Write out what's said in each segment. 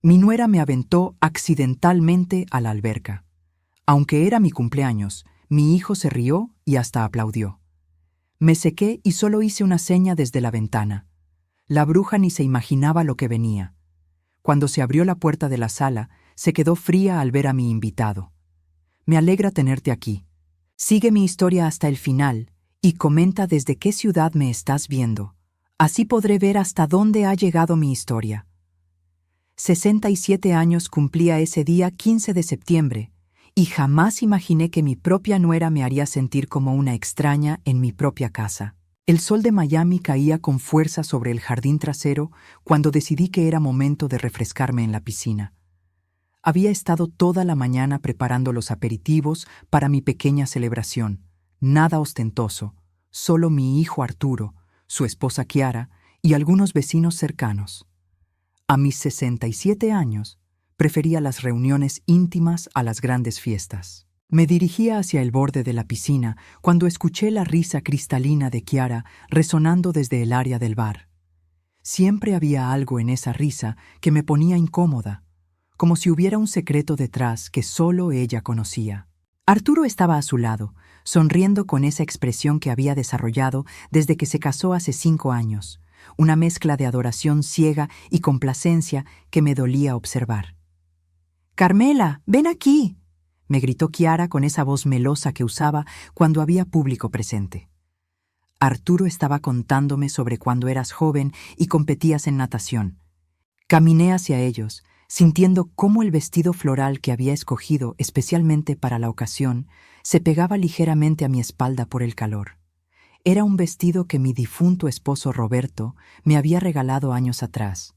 Mi nuera me aventó accidentalmente a la alberca. Aunque era mi cumpleaños, mi hijo se rió y hasta aplaudió. Me sequé y solo hice una seña desde la ventana. La bruja ni se imaginaba lo que venía. Cuando se abrió la puerta de la sala, se quedó fría al ver a mi invitado. Me alegra tenerte aquí. Sigue mi historia hasta el final y comenta desde qué ciudad me estás viendo. Así podré ver hasta dónde ha llegado mi historia. 67 años cumplía ese día 15 de septiembre, y jamás imaginé que mi propia nuera me haría sentir como una extraña en mi propia casa. El sol de Miami caía con fuerza sobre el jardín trasero cuando decidí que era momento de refrescarme en la piscina. Había estado toda la mañana preparando los aperitivos para mi pequeña celebración. Nada ostentoso, solo mi hijo Arturo, su esposa Kiara y algunos vecinos cercanos. A mis 67 años, prefería las reuniones íntimas a las grandes fiestas. Me dirigía hacia el borde de la piscina cuando escuché la risa cristalina de Kiara resonando desde el área del bar. Siempre había algo en esa risa que me ponía incómoda, como si hubiera un secreto detrás que solo ella conocía. Arturo estaba a su lado, sonriendo con esa expresión que había desarrollado desde que se casó hace 5 años, una mezcla de adoración ciega y complacencia que me dolía observar. «Carmela, ven aquí», me gritó Kiara con esa voz melosa que usaba cuando había público presente. Arturo estaba contándome sobre cuando eras joven y competías en natación. Caminé hacia ellos, sintiendo cómo el vestido floral que había escogido especialmente para la ocasión se pegaba ligeramente a mi espalda por el calor. Era un vestido que mi difunto esposo Roberto me había regalado años atrás,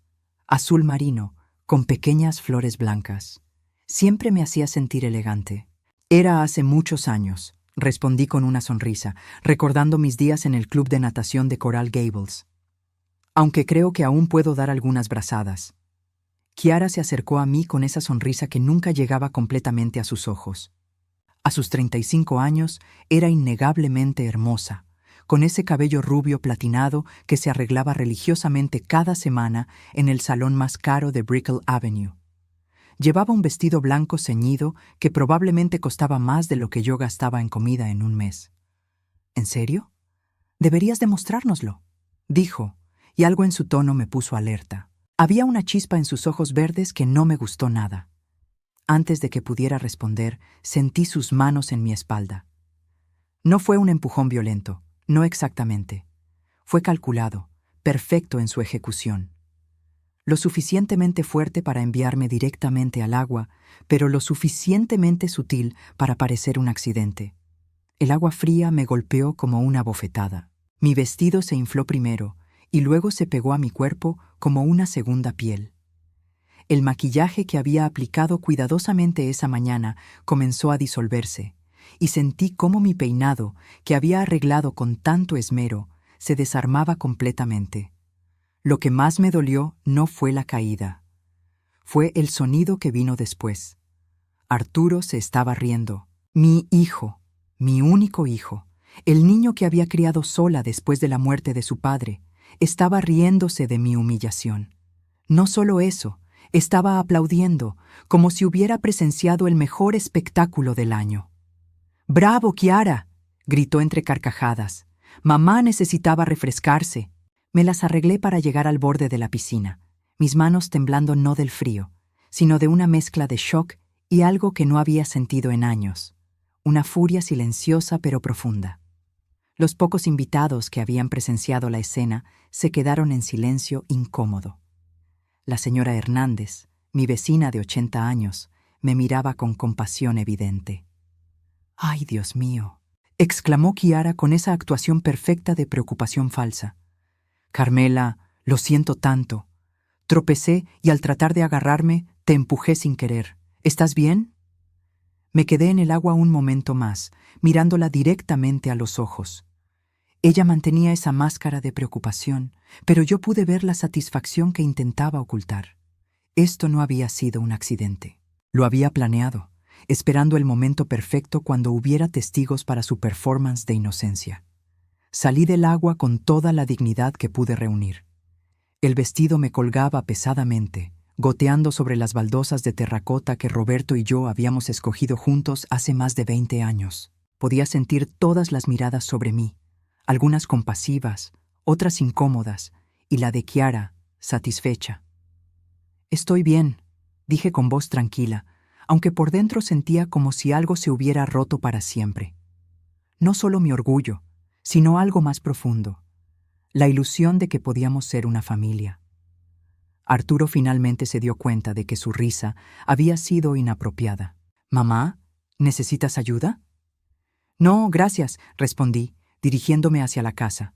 azul marino, con pequeñas flores blancas. Siempre me hacía sentir elegante. Era hace muchos años, respondí con una sonrisa, recordando mis días en el club de natación de Coral Gables. Aunque creo que aún puedo dar algunas brazadas. Kiara se acercó a mí con esa sonrisa que nunca llegaba completamente a sus ojos. A sus 35 años era innegablemente hermosa, con ese cabello rubio platinado que se arreglaba religiosamente cada semana en el salón más caro de Brickell Avenue. Llevaba un vestido blanco ceñido que probablemente costaba más de lo que yo gastaba en comida en un mes. ¿En serio? Deberías demostrárnoslo, dijo, y algo en su tono me puso alerta. Había una chispa en sus ojos verdes que no me gustó nada. Antes de que pudiera responder, sentí sus manos en mi espalda. No fue un empujón violento, no exactamente. Fue calculado, perfecto en su ejecución. Lo suficientemente fuerte para enviarme directamente al agua, pero lo suficientemente sutil para parecer un accidente. El agua fría me golpeó como una bofetada. Mi vestido se infló primero y luego se pegó a mi cuerpo como una segunda piel. El maquillaje que había aplicado cuidadosamente esa mañana comenzó a disolverse, y sentí cómo mi peinado, que había arreglado con tanto esmero, se desarmaba completamente. Lo que más me dolió no fue la caída. Fue el sonido que vino después. Arturo se estaba riendo. Mi hijo, mi único hijo, el niño que había criado sola después de la muerte de su padre, estaba riéndose de mi humillación. No solo eso, estaba aplaudiendo, como si hubiera presenciado el mejor espectáculo del año. «¡Bravo, Kiara!», gritó entre carcajadas. «Mamá necesitaba refrescarse». Me las arreglé para llegar al borde de la piscina, mis manos temblando no del frío, sino de una mezcla de shock y algo que no había sentido en años, una furia silenciosa pero profunda. Los pocos invitados que habían presenciado la escena se quedaron en silencio incómodo. La señora Hernández, mi vecina de 80 años, me miraba con compasión evidente. «¡Ay, Dios mío!», exclamó Kiara con esa actuación perfecta de preocupación falsa. «Carmela, lo siento tanto. Tropecé y al tratar de agarrarme, te empujé sin querer. ¿Estás bien?». Me quedé en el agua un momento más, mirándola directamente a los ojos. Ella mantenía esa máscara de preocupación, pero yo pude ver la satisfacción que intentaba ocultar. Esto no había sido un accidente. Lo había planeado, esperando el momento perfecto cuando hubiera testigos para su performance de inocencia. Salí del agua con toda la dignidad que pude reunir. El vestido me colgaba pesadamente, goteando sobre las baldosas de terracota que Roberto y yo habíamos escogido juntos hace más de 20 años. Podía sentir todas las miradas sobre mí, algunas compasivas, otras incómodas, y la de Chiara, satisfecha. «Estoy bien», dije con voz tranquila, aunque por dentro sentía como si algo se hubiera roto para siempre. No solo mi orgullo, sino algo más profundo, la ilusión de que podíamos ser una familia. Arturo finalmente se dio cuenta de que su risa había sido inapropiada. «Mamá, ¿necesitas ayuda?» «No, gracias», respondí, dirigiéndome hacia la casa.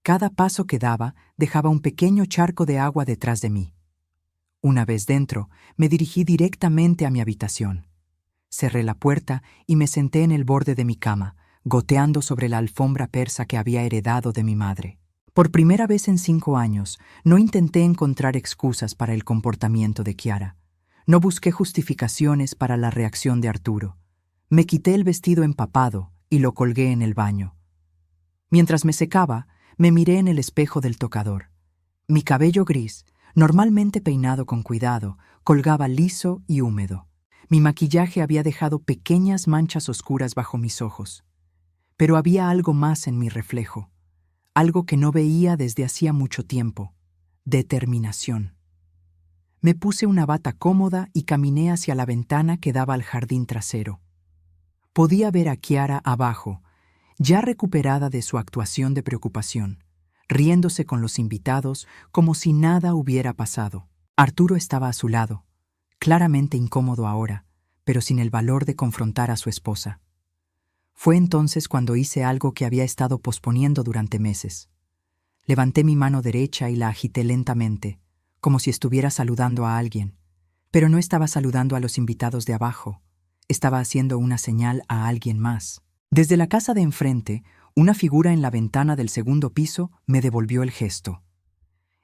Cada paso que daba dejaba un pequeño charco de agua detrás de mí. Una vez dentro, me dirigí directamente a mi habitación. Cerré la puerta y me senté en el borde de mi cama, goteando sobre la alfombra persa que había heredado de mi madre. Por primera vez en 5 años, no intenté encontrar excusas para el comportamiento de Chiara. No busqué justificaciones para la reacción de Arturo. Me quité el vestido empapado y lo colgué en el baño. Mientras me secaba, me miré en el espejo del tocador. Mi cabello gris, normalmente peinado con cuidado, colgaba liso y húmedo. Mi maquillaje había dejado pequeñas manchas oscuras bajo mis ojos. Pero había algo más en mi reflejo. Algo que no veía desde hacía mucho tiempo: determinación. Me puse una bata cómoda y caminé hacia la ventana que daba al jardín trasero. Podía ver a Chiara abajo, ya recuperada de su actuación de preocupación, riéndose con los invitados como si nada hubiera pasado. Arturo estaba a su lado, claramente incómodo ahora, pero sin el valor de confrontar a su esposa. Fue entonces cuando hice algo que había estado posponiendo durante meses. Levanté mi mano derecha y la agité lentamente, como si estuviera saludando a alguien, pero no estaba saludando a los invitados de abajo, estaba haciendo una señal a alguien más. Desde la casa de enfrente, una figura en la ventana del segundo piso me devolvió el gesto.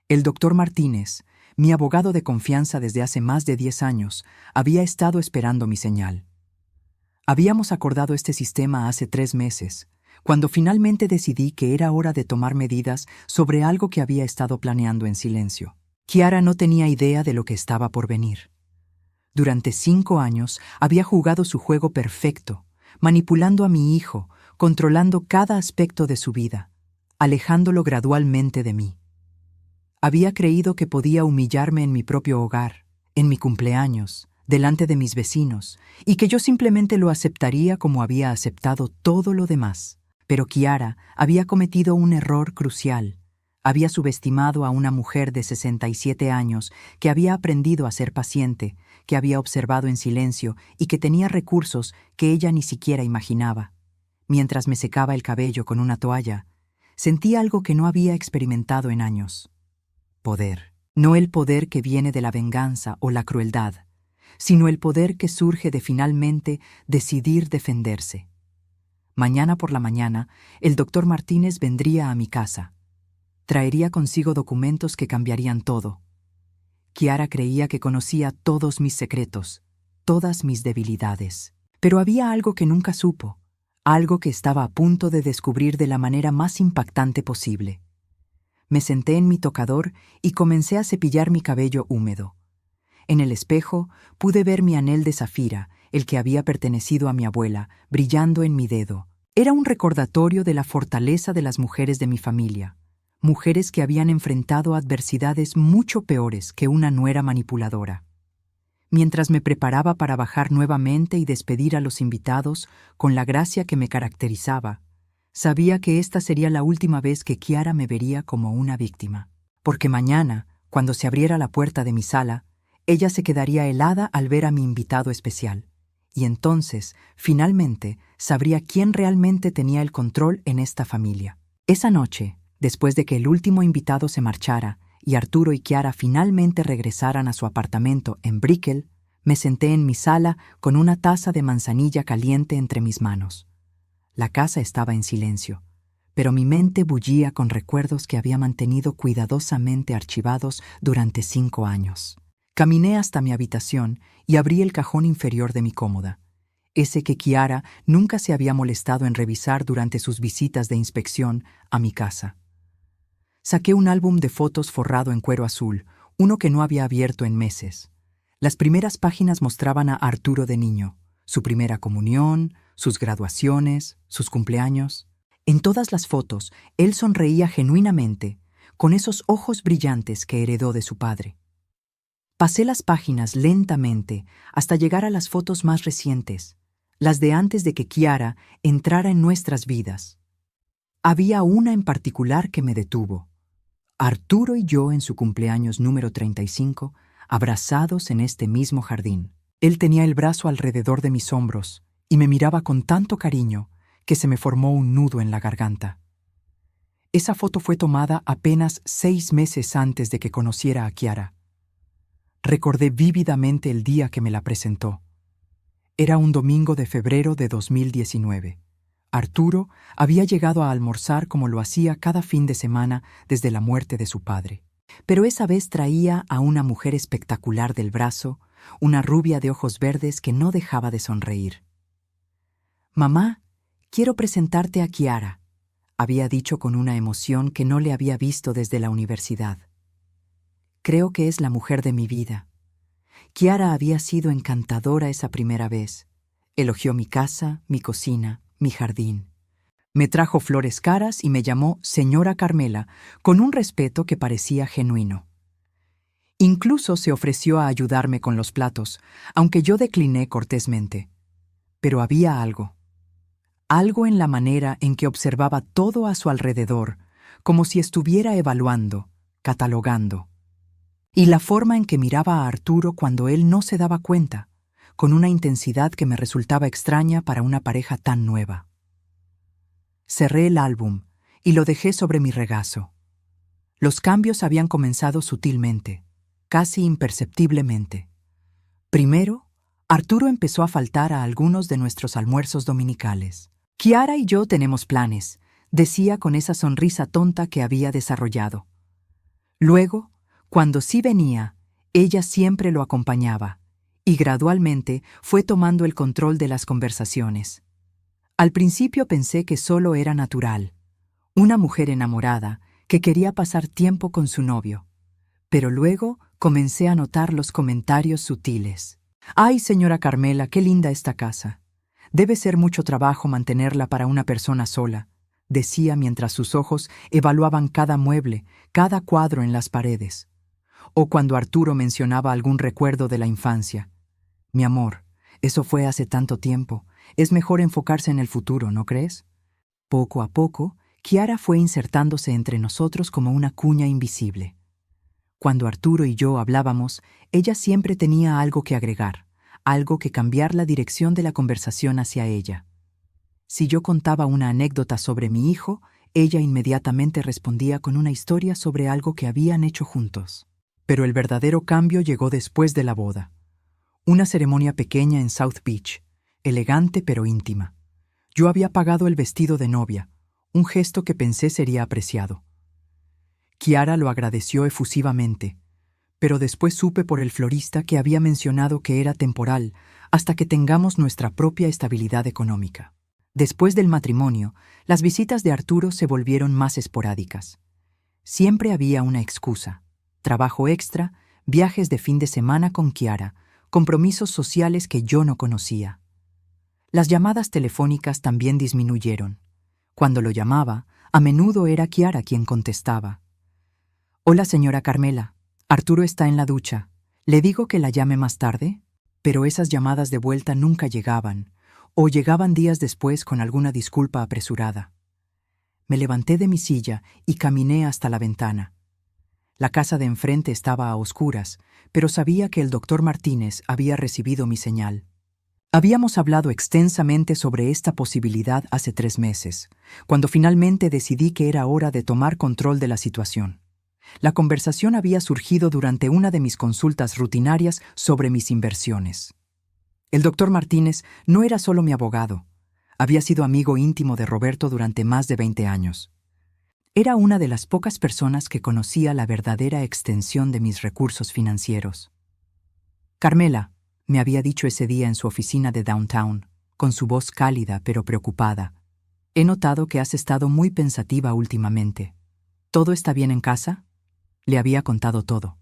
El doctor Martínez, mi abogado de confianza desde hace más de 10 años, había estado esperando mi señal. Habíamos acordado este sistema hace 3 meses, cuando finalmente decidí que era hora de tomar medidas sobre algo que había estado planeando en silencio. Chiara no tenía idea de lo que estaba por venir. Durante 5 años había jugado su juego perfecto, manipulando a mi hijo, controlando cada aspecto de su vida, alejándolo gradualmente de mí. Había creído que podía humillarme en mi propio hogar, en mi cumpleaños, delante de mis vecinos, y que yo simplemente lo aceptaría como había aceptado todo lo demás. Pero Chiara había cometido un error crucial. Había subestimado a una mujer de 67 años que había aprendido a ser paciente, que había observado en silencio y que tenía recursos que ella ni siquiera imaginaba. Mientras me secaba el cabello con una toalla, sentí algo que no había experimentado en años. Poder. No el poder que viene de la venganza o la crueldad, sino el poder que surge de finalmente decidir defenderse. Mañana por la mañana, el doctor Martínez vendría a mi casa. Traería consigo documentos que cambiarían todo. Chiara creía que conocía todos mis secretos, todas mis debilidades. Pero había algo que nunca supo, algo que estaba a punto de descubrir de la manera más impactante posible. Me senté en mi tocador y comencé a cepillar mi cabello húmedo. En el espejo pude ver mi anel de zafira, el que había pertenecido a mi abuela, brillando en mi dedo. Era un recordatorio de la fortaleza de las mujeres de mi familia, mujeres que habían enfrentado adversidades mucho peores que una nuera manipuladora. Mientras me preparaba para bajar nuevamente y despedir a los invitados con la gracia que me caracterizaba, sabía que esta sería la última vez que Chiara me vería como una víctima. Porque mañana, cuando se abriera la puerta de mi sala, ella se quedaría helada al ver a mi invitado especial, y entonces, finalmente, sabría quién realmente tenía el control en esta familia. Esa noche, después de que el último invitado se marchara y Arturo y Chiara finalmente regresaran a su apartamento en Brickell, me senté en mi sala con una taza de manzanilla caliente entre mis manos. La casa estaba en silencio, pero mi mente bullía con recuerdos que había mantenido cuidadosamente archivados durante 5 años. Caminé hasta mi habitación y abrí el cajón inferior de mi cómoda, ese que Chiara nunca se había molestado en revisar durante sus visitas de inspección a mi casa. Saqué un álbum de fotos forrado en cuero azul, uno que no había abierto en meses. Las primeras páginas mostraban a Arturo de niño, su primera comunión, sus graduaciones, sus cumpleaños. En todas las fotos, él sonreía genuinamente, con esos ojos brillantes que heredó de su padre. Pasé las páginas lentamente hasta llegar a las fotos más recientes, las de antes de que Kiara entrara en nuestras vidas. Había una en particular que me detuvo. Arturo y yo en su cumpleaños número 35, abrazados en este mismo jardín. Él tenía el brazo alrededor de mis hombros y me miraba con tanto cariño que se me formó un nudo en la garganta. Esa foto fue tomada apenas 6 meses antes de que conociera a Kiara. Recordé vívidamente el día que me la presentó. Era un domingo de febrero de 2019. Arturo había llegado a almorzar como lo hacía cada fin de semana desde la muerte de su padre. Pero esa vez traía a una mujer espectacular del brazo, una rubia de ojos verdes que no dejaba de sonreír. «Mamá, quiero presentarte a Kiara», había dicho con una emoción que no le había visto desde la universidad. «Creo que es la mujer de mi vida». Kiara había sido encantadora esa primera vez. Elogió mi casa, mi cocina, mi jardín. Me trajo flores caras y me llamó señora Carmela, con un respeto que parecía genuino. Incluso se ofreció a ayudarme con los platos, aunque yo decliné cortésmente. Pero había algo en la manera en que observaba todo a su alrededor, como si estuviera evaluando, catalogando. Y la forma en que miraba a Arturo cuando él no se daba cuenta, con una intensidad que me resultaba extraña para una pareja tan nueva. Cerré el álbum y lo dejé sobre mi regazo. Los cambios habían comenzado sutilmente, casi imperceptiblemente. Primero, Arturo empezó a faltar a algunos de nuestros almuerzos dominicales. «Kiara y yo tenemos planes», decía con esa sonrisa tonta que había desarrollado. Luego, cuando sí venía, ella siempre lo acompañaba, y gradualmente fue tomando el control de las conversaciones. Al principio pensé que solo era natural, una mujer enamorada que quería pasar tiempo con su novio, pero luego comencé a notar los comentarios sutiles. «Ay, señora Carmela, qué linda esta casa. Debe ser mucho trabajo mantenerla para una persona sola», decía mientras sus ojos evaluaban cada mueble, cada cuadro en las paredes. O cuando Arturo mencionaba algún recuerdo de la infancia. «Mi amor, eso fue hace tanto tiempo. Es mejor enfocarse en el futuro, ¿no crees?». Poco a poco, Kiara fue insertándose entre nosotros como una cuña invisible. Cuando Arturo y yo hablábamos, ella siempre tenía algo que agregar, algo que cambiar la dirección de la conversación hacia ella. Si yo contaba una anécdota sobre mi hijo, ella inmediatamente respondía con una historia sobre algo que habían hecho juntos. Pero el verdadero cambio llegó después de la boda. Una ceremonia pequeña en South Beach, elegante pero íntima. Yo había pagado el vestido de novia, un gesto que pensé sería apreciado. Kiara lo agradeció efusivamente, pero después supe por el florista que había mencionado que era temporal hasta que tengamos nuestra propia estabilidad económica. Después del matrimonio, las visitas de Arturo se volvieron más esporádicas. Siempre había una excusa: trabajo extra, viajes de fin de semana con Kiara, compromisos sociales que yo no conocía. Las llamadas telefónicas también disminuyeron. Cuando lo llamaba, a menudo era Kiara quien contestaba. «Hola, señora Carmela. Arturo está en la ducha. ¿Le digo que la llame más tarde?». Pero esas llamadas de vuelta nunca llegaban, o llegaban días después con alguna disculpa apresurada. Me levanté de mi silla y caminé hasta la ventana. La casa de enfrente estaba a oscuras, pero sabía que el doctor Martínez había recibido mi señal. Habíamos hablado extensamente sobre esta posibilidad hace 3 meses, cuando finalmente decidí que era hora de tomar control de la situación. La conversación había surgido durante una de mis consultas rutinarias sobre mis inversiones. El doctor Martínez no era solo mi abogado, había sido amigo íntimo de Roberto durante más de 20 años. Era una de las pocas personas que conocía la verdadera extensión de mis recursos financieros. «Carmela», me había dicho ese día en su oficina de downtown, con su voz cálida pero preocupada, «he notado que has estado muy pensativa últimamente. ¿Todo está bien en casa?». Le había contado todo.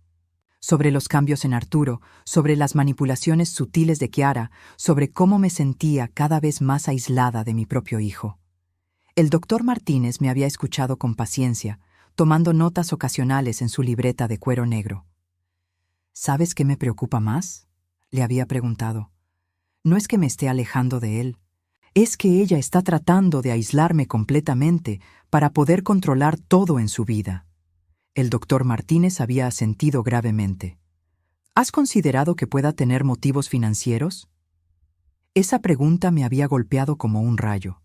sobre los cambios en Arturo, sobre las manipulaciones sutiles de Chiara, sobre cómo me sentía cada vez más aislada de mi propio hijo. El doctor Martínez me había escuchado con paciencia, tomando notas ocasionales en su libreta de cuero negro. ¿Sabes qué me preocupa más?, le había preguntado. No es que me esté alejando de él, es que ella está tratando de aislarme completamente para poder controlar todo en su vida. El doctor Martínez había asentido gravemente. ¿Has considerado que pueda tener motivos financieros? Esa pregunta me había golpeado como un rayo.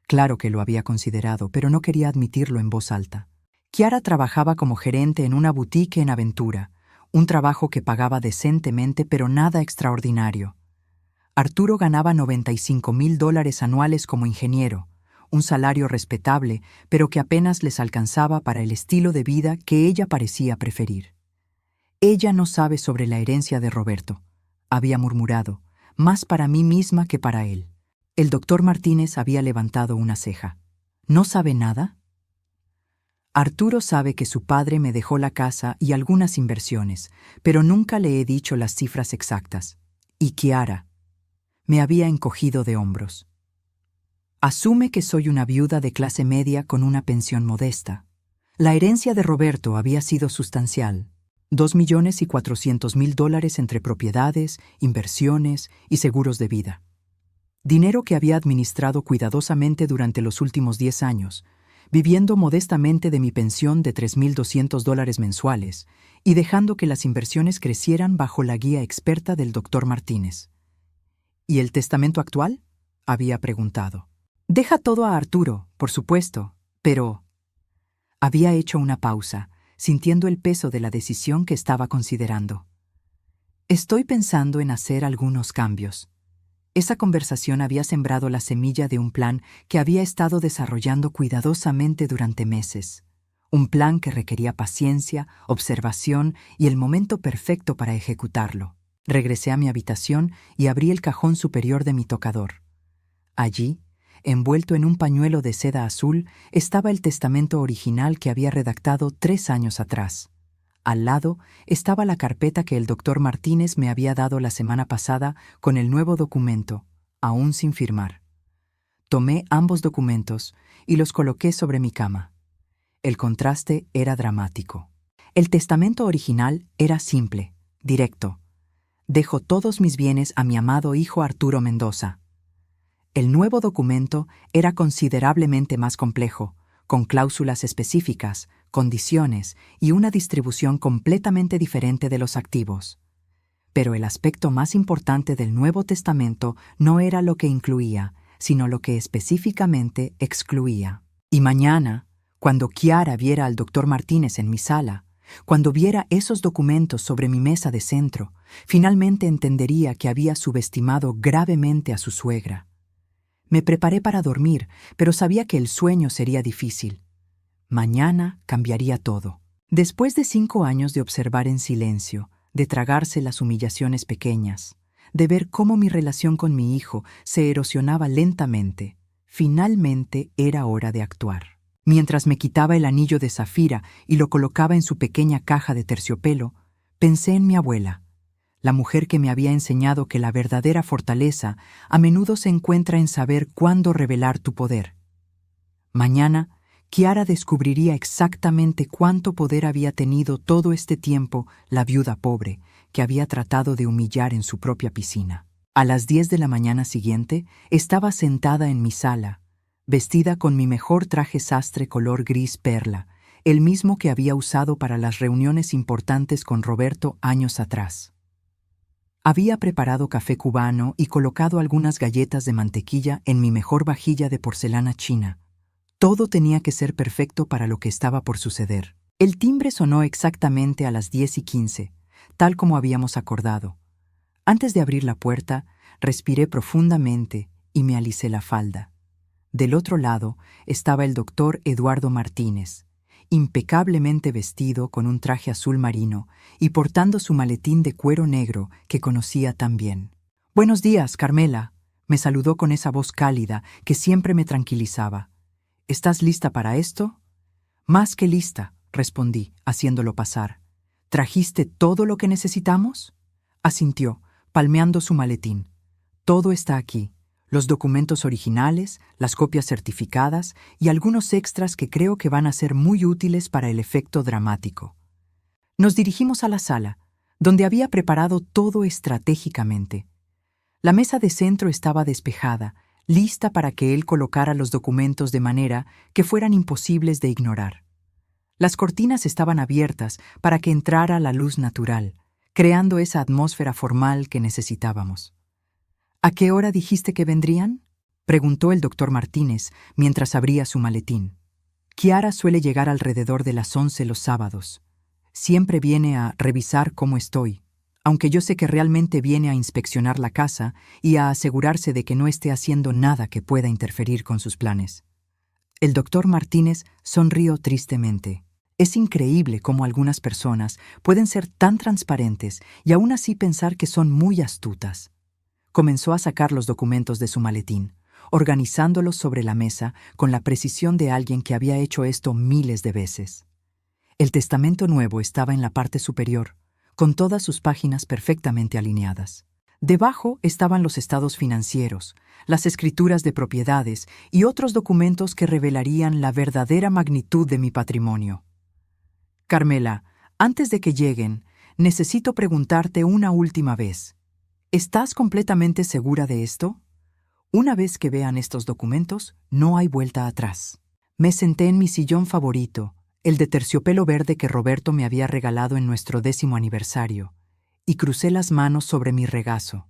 Claro que lo había considerado, pero no quería admitirlo en voz alta. Chiara trabajaba como gerente en una boutique en Aventura, un trabajo que pagaba decentemente pero nada extraordinario. Arturo ganaba $95,000 anuales como ingeniero, un salario respetable, pero que apenas les alcanzaba para el estilo de vida que ella parecía preferir. Ella no sabe sobre la herencia de Roberto, había murmurado, más para mí misma que para él. El doctor Martínez había levantado una ceja. ¿No sabe nada? Arturo sabe que su padre me dejó la casa y algunas inversiones, pero nunca le he dicho las cifras exactas. Y Chiara me había encogido de hombros. Asume que soy una viuda de clase media con una pensión modesta. La herencia de Roberto había sido sustancial. $2,400,000 entre propiedades, inversiones y seguros de vida. Dinero que había administrado cuidadosamente durante los últimos 10 años, viviendo modestamente de mi pensión de $3,200 mensuales y dejando que las inversiones crecieran bajo la guía experta del doctor Martínez. ¿Y el testamento actual?, había preguntado. Deja todo a Arturo, por supuesto, pero... Había hecho una pausa, sintiendo el peso de la decisión que estaba considerando. Estoy pensando en hacer algunos cambios. Esa conversación había sembrado la semilla de un plan que había estado desarrollando cuidadosamente durante meses. Un plan que requería paciencia, observación y el momento perfecto para ejecutarlo. Regresé a mi habitación y abrí el cajón superior de mi tocador. Allí, envuelto en un pañuelo de seda azul, estaba el testamento original que había redactado 3 años atrás. Al lado estaba la carpeta que el doctor Martínez me había dado la semana pasada con el nuevo documento, aún sin firmar. Tomé ambos documentos y los coloqué sobre mi cama. El contraste era dramático. El testamento original era simple, directo. Dejo todos mis bienes a mi amado hijo Arturo Mendoza. El nuevo documento era considerablemente más complejo, con cláusulas específicas, condiciones y una distribución completamente diferente de los activos. Pero el aspecto más importante del Nuevo Testamento no era lo que incluía, sino lo que específicamente excluía. Y mañana, cuando Chiara viera al doctor Martínez en mi sala, cuando viera esos documentos sobre mi mesa de centro, finalmente entendería que había subestimado gravemente a su suegra. Me preparé para dormir, pero sabía que el sueño sería difícil. Mañana cambiaría todo. Después de 5 años de observar en silencio, de tragarse las humillaciones pequeñas, de ver cómo mi relación con mi hijo se erosionaba lentamente, finalmente era hora de actuar. Mientras me quitaba el anillo de zafira y lo colocaba en su pequeña caja de terciopelo, pensé en mi abuela, la mujer que me había enseñado que la verdadera fortaleza a menudo se encuentra en saber cuándo revelar tu poder. Mañana, Chiara descubriría exactamente cuánto poder había tenido todo este tiempo la viuda pobre que había tratado de humillar en su propia piscina. A las 10 de la mañana siguiente, estaba sentada en mi sala, vestida con mi mejor traje sastre color gris perla, el mismo que había usado para las reuniones importantes con Roberto años atrás. Había preparado café cubano y colocado algunas galletas de mantequilla en mi mejor vajilla de porcelana china. Todo tenía que ser perfecto para lo que estaba por suceder. El timbre sonó exactamente a las 10:15, tal como habíamos acordado. Antes de abrir la puerta, respiré profundamente y me alicé la falda. Del otro lado estaba el doctor Eduardo Martínez, impecablemente vestido con un traje azul marino y portando su maletín de cuero negro que conocía tan bien. «Buenos días, Carmela», me saludó con esa voz cálida que siempre me tranquilizaba. «¿Estás lista para esto?» «Más que lista», respondí, haciéndolo pasar. ¿Trajiste todo lo que necesitamos? Asintió, palmeando su maletín. Todo está aquí. Los documentos originales, las copias certificadas y algunos extras que creo que van a ser muy útiles para el efecto dramático. Nos dirigimos a la sala, donde había preparado todo estratégicamente. La mesa de centro estaba despejada, lista para que él colocara los documentos de manera que fueran imposibles de ignorar. Las cortinas estaban abiertas para que entrara la luz natural, creando esa atmósfera formal que necesitábamos. ¿A qué hora dijiste que vendrían?, preguntó el doctor Martínez mientras abría su maletín. Kiara suele llegar alrededor de las 11 los sábados. Siempre viene a revisar cómo estoy, aunque yo sé que realmente viene a inspeccionar la casa y a asegurarse de que no esté haciendo nada que pueda interferir con sus planes. El doctor Martínez sonrió tristemente. Es increíble cómo algunas personas pueden ser tan transparentes y aún así pensar que son muy astutas. Comenzó a sacar los documentos de su maletín, organizándolos sobre la mesa con la precisión de alguien que había hecho esto miles de veces. El testamento nuevo estaba en la parte superior, con todas sus páginas perfectamente alineadas. Debajo estaban los estados financieros, las escrituras de propiedades y otros documentos que revelarían la verdadera magnitud de mi patrimonio. Carmela, antes de que lleguen, necesito preguntarte una última vez. ¿Estás completamente segura de esto? Una vez que vean estos documentos, no hay vuelta atrás. Me senté en mi sillón favorito, el de terciopelo verde que Roberto me había regalado en nuestro 10º aniversario, y crucé las manos sobre mi regazo.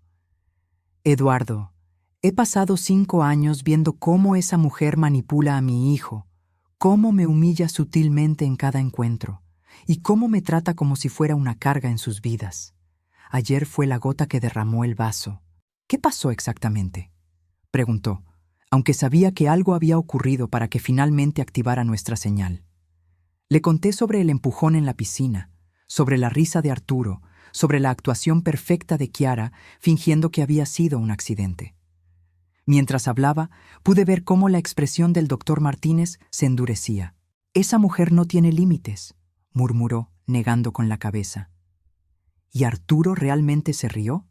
Eduardo, he pasado 5 años viendo cómo esa mujer manipula a mi hijo, cómo me humilla sutilmente en cada encuentro, y cómo me trata como si fuera una carga en sus vidas. Ayer fue la gota que derramó el vaso. ¿Qué pasó exactamente?, preguntó, aunque sabía que algo había ocurrido para que finalmente activara nuestra señal. Le conté sobre el empujón en la piscina, sobre la risa de Arturo, sobre la actuación perfecta de Kiara, fingiendo que había sido un accidente. Mientras hablaba, pude ver cómo la expresión del doctor Martínez se endurecía. «Esa mujer no tiene límites», murmuró, negando con la cabeza. ¿Y Arturo realmente se rió?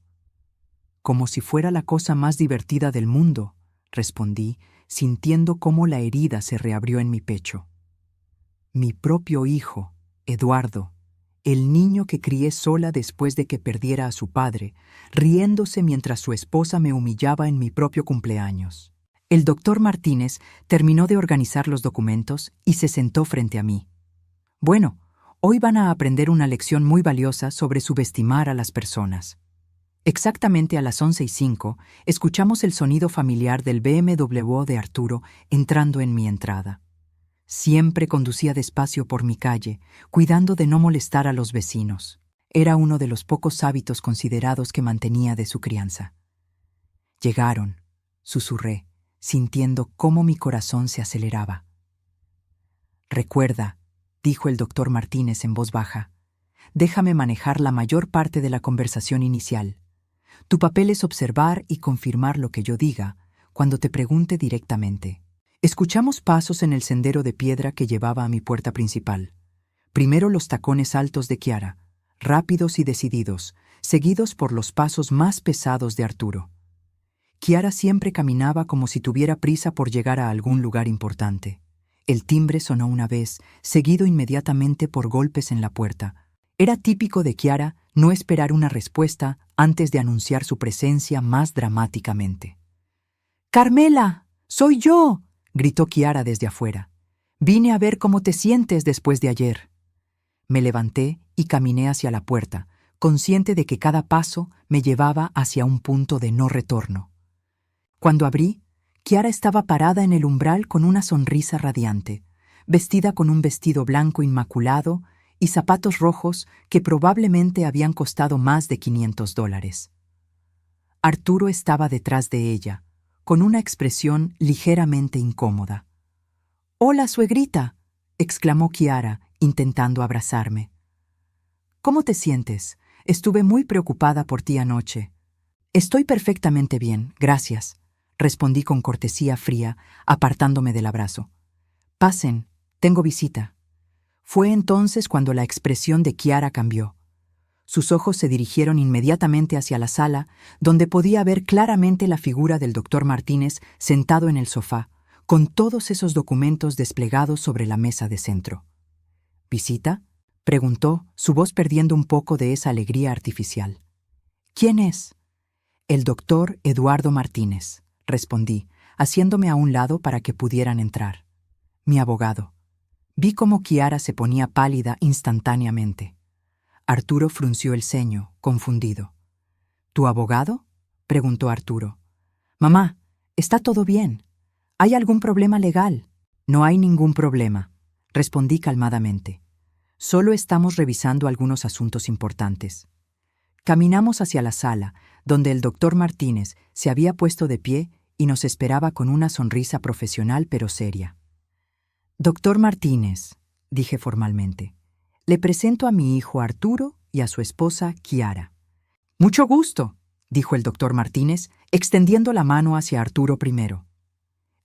Como si fuera la cosa más divertida del mundo, respondí, sintiendo cómo la herida se reabrió en mi pecho. Mi propio hijo, Eduardo, el niño que crié sola después de que perdiera a su padre, riéndose mientras su esposa me humillaba en mi propio cumpleaños. El doctor Martínez terminó de organizar los documentos y se sentó frente a mí. Bueno, hoy van a aprender una lección muy valiosa sobre subestimar a las personas. Exactamente a las 11:05, escuchamos el sonido familiar del BMW de Arturo entrando en mi entrada. Siempre conducía despacio por mi calle, cuidando de no molestar a los vecinos. Era uno de los pocos hábitos considerados que mantenía de su crianza. Llegaron, susurré, sintiendo cómo mi corazón se aceleraba. Recuerda, dijo el doctor Martínez en voz baja, déjame manejar la mayor parte de la conversación inicial. Tu papel es observar y confirmar lo que yo diga cuando te pregunte directamente. Escuchamos pasos en el sendero de piedra que llevaba a mi puerta principal. Primero los tacones altos de Kiara, rápidos y decididos, seguidos por los pasos más pesados de Arturo. Kiara siempre caminaba como si tuviera prisa por llegar a algún lugar importante. El timbre sonó una vez, seguido inmediatamente por golpes en la puerta. Era típico de Kiara no esperar una respuesta antes de anunciar su presencia más dramáticamente. «¡Carmela! ¡Soy yo!», gritó Kiara desde afuera. «Vine a ver cómo te sientes después de ayer». Me levanté y caminé hacia la puerta, consciente de que cada paso me llevaba hacia un punto de no retorno. Cuando abrí, Kiara estaba parada en el umbral con una sonrisa radiante, vestida con un vestido blanco inmaculado y zapatos rojos que probablemente habían costado más de $500. Arturo estaba detrás de ella, con una expresión ligeramente incómoda. «¡Hola, suegrita!», exclamó Kiara, intentando abrazarme. «¿Cómo te sientes? Estuve muy preocupada por ti anoche». «Estoy perfectamente bien, gracias», respondí con cortesía fría, apartándome del abrazo. «Pasen, tengo visita». Fue entonces cuando la expresión de Kiara cambió. Sus ojos se dirigieron inmediatamente hacia la sala, donde podía ver claramente la figura del doctor Martínez sentado en el sofá, con todos esos documentos desplegados sobre la mesa de centro. ¿Visita?, preguntó, su voz perdiendo un poco de esa alegría artificial. ¿Quién es? El doctor Eduardo Martínez, respondí, haciéndome a un lado para que pudieran entrar. Mi abogado. Vi cómo Kiara se ponía pálida instantáneamente. Arturo frunció el ceño, confundido. ¿Tu abogado?, preguntó Arturo. Mamá, está todo bien. ¿Hay algún problema legal? No hay ningún problema, respondí calmadamente. Solo estamos revisando algunos asuntos importantes. Caminamos hacia la sala, donde el doctor Martínez se había puesto de pie y nos esperaba con una sonrisa profesional pero seria. Doctor Martínez, dije formalmente, le presento a mi hijo Arturo y a su esposa Kiara. Mucho gusto, dijo el doctor Martínez, extendiendo la mano hacia Arturo primero.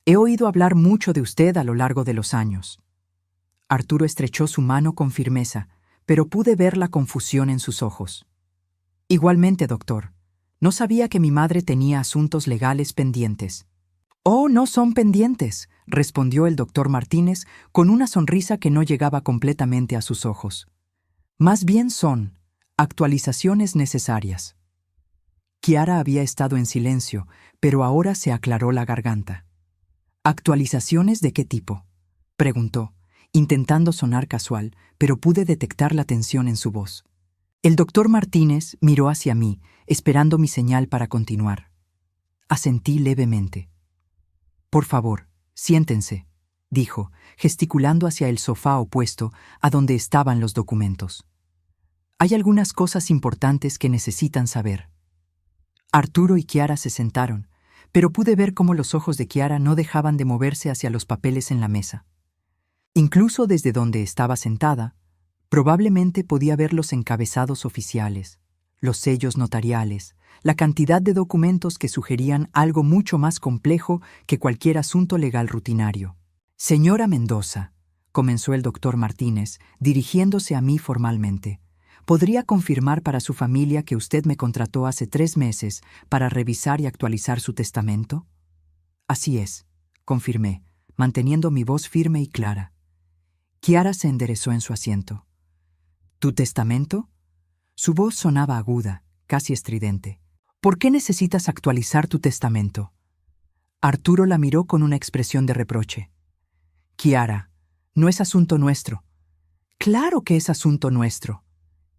He oído hablar mucho de usted a lo largo de los años. Arturo estrechó su mano con firmeza, pero pude ver la confusión en sus ojos. Igualmente, doctor. No sabía que mi madre tenía asuntos legales pendientes. Oh, no son pendientes, respondió el doctor Martínez con una sonrisa que no llegaba completamente a sus ojos. Más bien son actualizaciones necesarias. Kiara había estado en silencio, pero ahora se aclaró la garganta. ¿Actualizaciones de qué tipo?, preguntó, intentando sonar casual, pero pude detectar la tensión en su voz. El doctor Martínez miró hacia mí, esperando mi señal para continuar. Asentí levemente. Por favor, siéntense, dijo, gesticulando hacia el sofá opuesto a donde estaban los documentos. Hay algunas cosas importantes que necesitan saber. Arturo y Kiara se sentaron, pero pude ver cómo los ojos de Kiara no dejaban de moverse hacia los papeles en la mesa. Incluso desde donde estaba sentada, probablemente podía ver los encabezados oficiales, los sellos notariales, la cantidad de documentos que sugerían algo mucho más complejo que cualquier asunto legal rutinario. Señora Mendoza, comenzó el doctor Martínez, dirigiéndose a mí formalmente, ¿podría confirmar para su familia que usted me contrató hace 3 meses para revisar y actualizar su testamento? Así es, confirmé, manteniendo mi voz firme y clara. Kiara se enderezó en su asiento. ¿Tu testamento? Su voz sonaba aguda, casi estridente. ¿Por qué necesitas actualizar tu testamento? Arturo la miró con una expresión de reproche. Kiara, no es asunto nuestro. Claro que es asunto nuestro,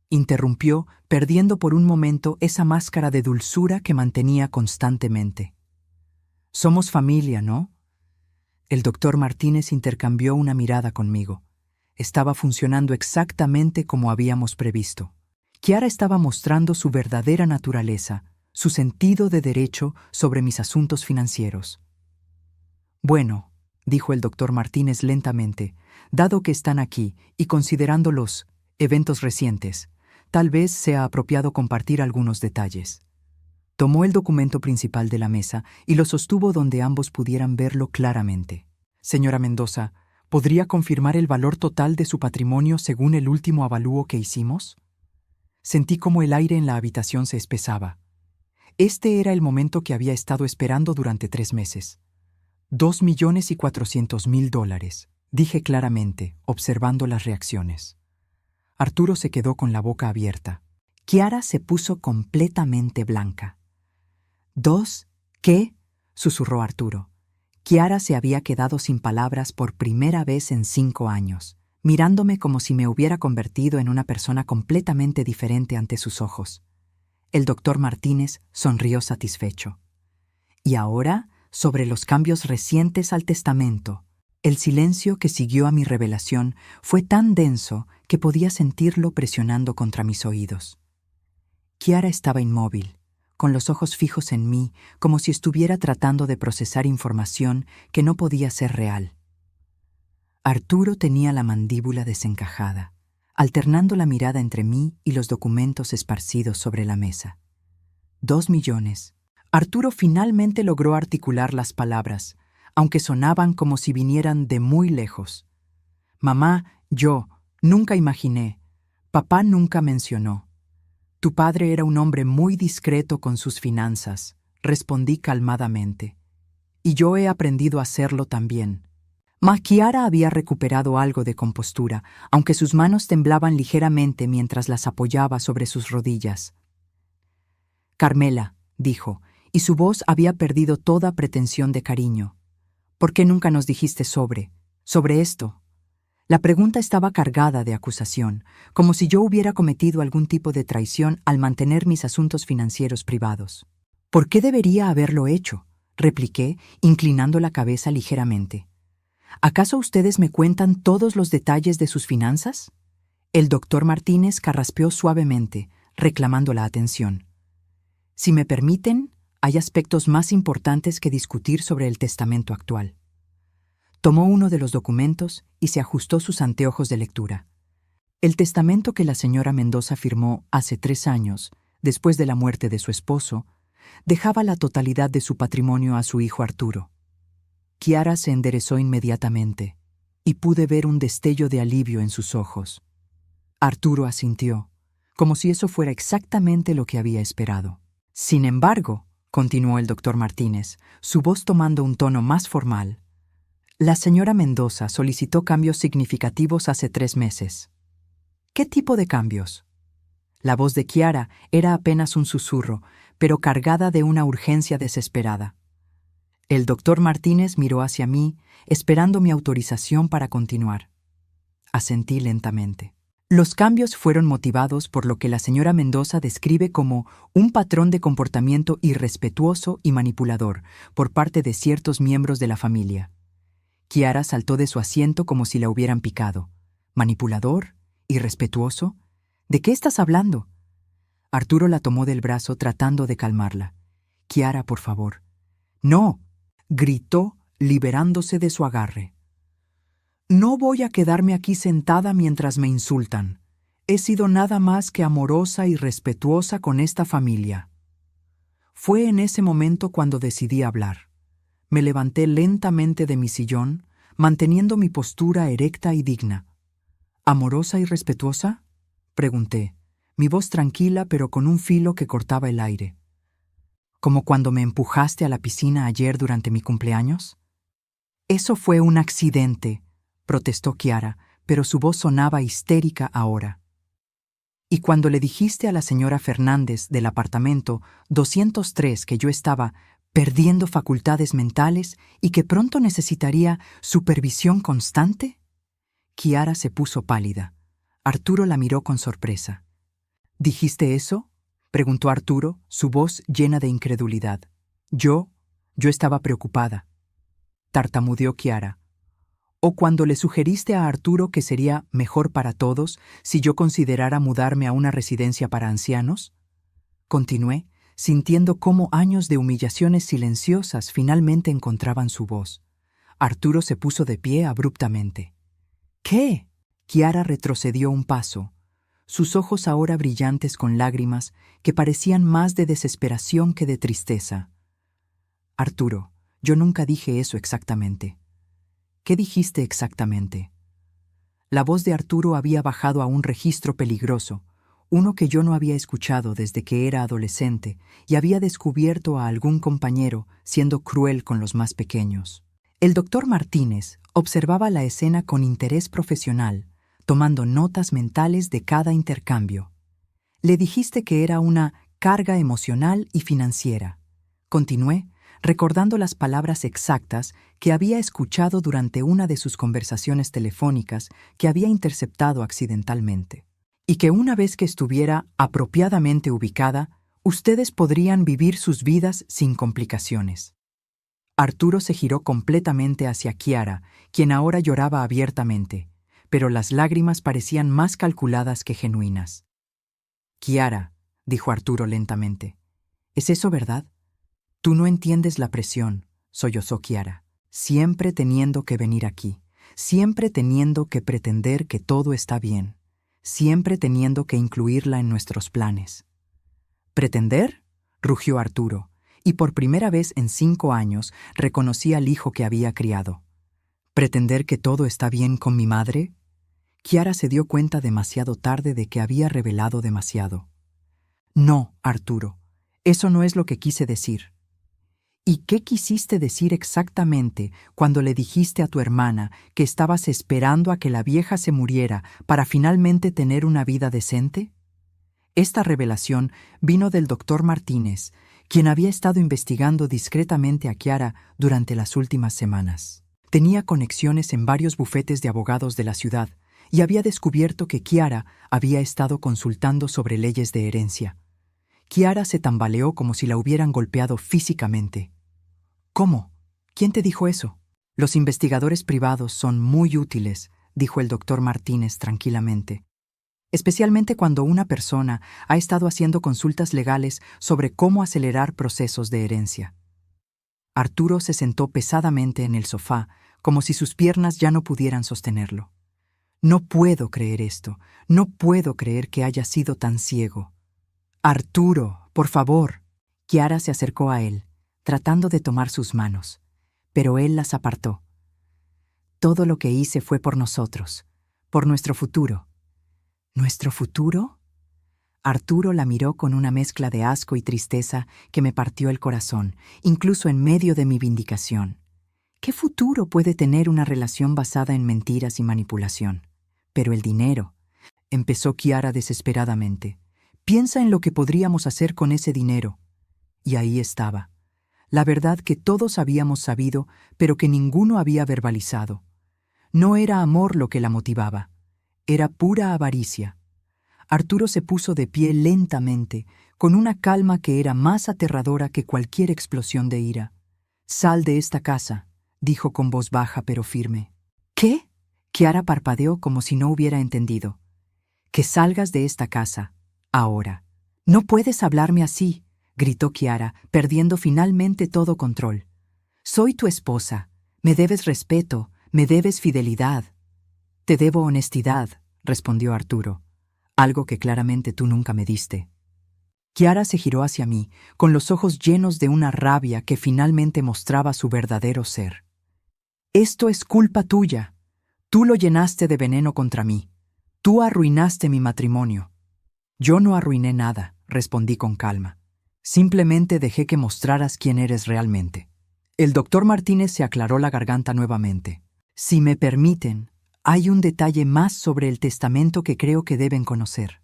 interrumpió, perdiendo por un momento esa máscara de dulzura que mantenía constantemente. Somos familia, ¿no? El doctor Martínez intercambió una mirada conmigo. Estaba funcionando exactamente como habíamos previsto. Kiara estaba mostrando su verdadera naturaleza, su sentido de derecho sobre mis asuntos financieros. Bueno, dijo el doctor Martínez lentamente, dado que están aquí y considerando los eventos recientes, tal vez sea apropiado compartir algunos detalles. Tomó el documento principal de la mesa y lo sostuvo donde ambos pudieran verlo claramente. Señora Mendoza, ¿podría confirmar el valor total de su patrimonio según el último avalúo que hicimos? Sentí como el aire en la habitación se espesaba. Este era el momento que había estado esperando durante 3 meses. $2.400.000, dije claramente, observando las reacciones. Arturo se quedó con la boca abierta. Kiara se puso completamente blanca. ¿2? ¿Qué?, susurró Arturo. Kiara se había quedado sin palabras por primera vez en 5 años, mirándome como si me hubiera convertido en una persona completamente diferente ante sus ojos. El doctor Martínez sonrió satisfecho. Y ahora, sobre los cambios recientes al testamento. El silencio que siguió a mi revelación fue tan denso que podía sentirlo presionando contra mis oídos. Kiara estaba inmóvil, con los ojos fijos en mí, como si estuviera tratando de procesar información que no podía ser real. Arturo tenía la mandíbula desencajada, alternando la mirada entre mí y los documentos esparcidos sobre la mesa. 2 millones. Arturo finalmente logró articular las palabras, aunque sonaban como si vinieran de muy lejos. Mamá, yo, Nunca imaginé. Papá nunca mencionó. Tu padre era un hombre muy discreto con sus finanzas, respondí calmadamente. Y yo he aprendido a hacerlo también. Kiara había recuperado algo de compostura, aunque sus manos temblaban ligeramente mientras las apoyaba sobre sus rodillas. Carmela, dijo, y su voz había perdido toda pretensión de cariño. ¿Por qué nunca nos dijiste sobre esto? La pregunta estaba cargada de acusación, como si yo hubiera cometido algún tipo de traición al mantener mis asuntos financieros privados. ¿Por qué debería haberlo hecho?, repliqué, inclinando la cabeza ligeramente. ¿Acaso ustedes me cuentan todos los detalles de sus finanzas? El doctor Martínez carraspeó suavemente, reclamando la atención. Si me permiten, hay aspectos más importantes que discutir sobre el testamento actual. Tomó uno de los documentos y se ajustó sus anteojos de lectura. El testamento que la señora Mendoza firmó hace 3 años, después de la muerte de su esposo, dejaba la totalidad de su patrimonio a su hijo Arturo. Kiara se enderezó inmediatamente, y pude ver un destello de alivio en sus ojos. Arturo asintió, como si eso fuera exactamente lo que había esperado. Sin embargo, continuó el doctor Martínez, su voz tomando un tono más formal, la señora Mendoza solicitó cambios significativos hace 3 meses. ¿Qué tipo de cambios? La voz de Kiara era apenas un susurro, pero cargada de una urgencia desesperada. El doctor Martínez miró hacia mí, esperando mi autorización para continuar. Asentí lentamente. Los cambios fueron motivados por lo que la señora Mendoza describe como un patrón de comportamiento irrespetuoso y manipulador por parte de ciertos miembros de la familia. Kiara saltó de su asiento como si la hubieran picado. ¿Manipulador? ¿Irrespetuoso? ¿De qué estás hablando? Arturo la tomó del brazo tratando de calmarla. Kiara, por favor. No, gritó, liberándose de su agarre. No voy a quedarme aquí sentada mientras me insultan. He sido nada más que amorosa y respetuosa con esta familia. Fue en ese momento cuando decidí hablar. Me levanté lentamente de mi sillón, manteniendo mi postura erecta y digna. ¿Amorosa y respetuosa?, pregunté, mi voz tranquila pero con un filo que cortaba el aire. ¿Como cuando me empujaste a la piscina ayer durante mi cumpleaños? Eso fue un accidente, protestó Kiara, pero su voz sonaba histérica ahora. ¿Y cuando le dijiste a la señora Fernández del apartamento 203 que yo estaba perdiendo facultades mentales y que pronto necesitaría supervisión constante? Kiara se puso pálida. Arturo la miró con sorpresa. ¿Dijiste eso?, preguntó Arturo, su voz llena de incredulidad. Yo estaba preocupada. Tartamudeó Kiara. ¿O cuando le sugeriste a Arturo que sería mejor para todos si yo considerara mudarme a una residencia para ancianos? Continué, sintiendo cómo años de humillaciones silenciosas finalmente encontraban su voz. Arturo se puso de pie abruptamente. ¿Qué? Kiara retrocedió un paso, sus ojos ahora brillantes con lágrimas que parecían más de desesperación que de tristeza. Arturo, yo nunca dije eso exactamente. ¿Qué dijiste exactamente? La voz de Arturo había bajado a un registro peligroso, uno que yo no había escuchado desde que era adolescente y había descubierto a algún compañero siendo cruel con los más pequeños. El doctor Martínez observaba la escena con interés profesional, tomando notas mentales de cada intercambio. Le dijiste que era una carga emocional y financiera. Continué, recordando las palabras exactas que había escuchado durante una de sus conversaciones telefónicas que había interceptado accidentalmente. Y que una vez que estuviera apropiadamente ubicada, ustedes podrían vivir sus vidas sin complicaciones. Arturo se giró completamente hacia Kiara, quien ahora lloraba abiertamente, pero las lágrimas parecían más calculadas que genuinas. Kiara, dijo Arturo lentamente, ¿es eso verdad? Tú no entiendes la presión, sollozó Kiara, siempre teniendo que venir aquí, siempre teniendo que pretender que todo está bien, siempre teniendo que incluirla en nuestros planes. ¿Pretender?, rugió Arturo, y por primera vez en 5 años reconocí al hijo que había criado. ¿Pretender que todo está bien con mi madre? Kiara se dio cuenta demasiado tarde de que había revelado demasiado. No, Arturo, eso no es lo que quise decir. ¿Y qué quisiste decir exactamente cuando le dijiste a tu hermana que estabas esperando a que la vieja se muriera para finalmente tener una vida decente? Esta revelación vino del doctor Martínez, quien había estado investigando discretamente a Kiara durante las últimas semanas. Tenía conexiones en varios bufetes de abogados de la ciudad y había descubierto que Kiara había estado consultando sobre leyes de herencia. Kiara se tambaleó como si la hubieran golpeado físicamente. ¿Cómo? ¿Quién te dijo eso? Los investigadores privados son muy útiles, dijo el doctor Martínez tranquilamente. Especialmente cuando una persona ha estado haciendo consultas legales sobre cómo acelerar procesos de herencia. Arturo se sentó pesadamente en el sofá, como si sus piernas ya no pudieran sostenerlo. No puedo creer esto. No puedo creer que haya sido tan ciego. Arturo, por favor. Kiara se acercó a él, tratando de tomar sus manos, pero él las apartó. Todo lo que hice fue por nosotros, por nuestro futuro. ¿Nuestro futuro? Arturo la miró con una mezcla de asco y tristeza que me partió el corazón, incluso en medio de mi vindicación. ¿Qué futuro puede tener una relación basada en mentiras y manipulación? Pero el dinero, empezó Kiara desesperadamente. Piensa en lo que podríamos hacer con ese dinero. Y ahí estaba. La verdad que todos habíamos sabido, pero que ninguno había verbalizado. No era amor lo que la motivaba. Era pura avaricia. Arturo se puso de pie lentamente, con una calma que era más aterradora que cualquier explosión de ira. «Sal de esta casa», dijo con voz baja pero firme. «¿Qué?», Kiara parpadeó como si no hubiera entendido. «Que salgas de esta casa, ahora». «No puedes hablarme así», gritó Kiara, perdiendo finalmente todo control. «Soy tu esposa. Me debes respeto, me debes fidelidad». «Te debo honestidad», respondió Arturo. «Algo que claramente tú nunca me diste». Kiara se giró hacia mí, con los ojos llenos de una rabia que finalmente mostraba su verdadero ser. «Esto es culpa tuya. Tú lo llenaste de veneno contra mí. Tú arruinaste mi matrimonio». «Yo no arruiné nada», respondí con calma. «Simplemente dejé que mostraras quién eres realmente». El doctor Martínez se aclaró la garganta nuevamente. «Si me permiten, hay un detalle más sobre el testamento que creo que deben conocer».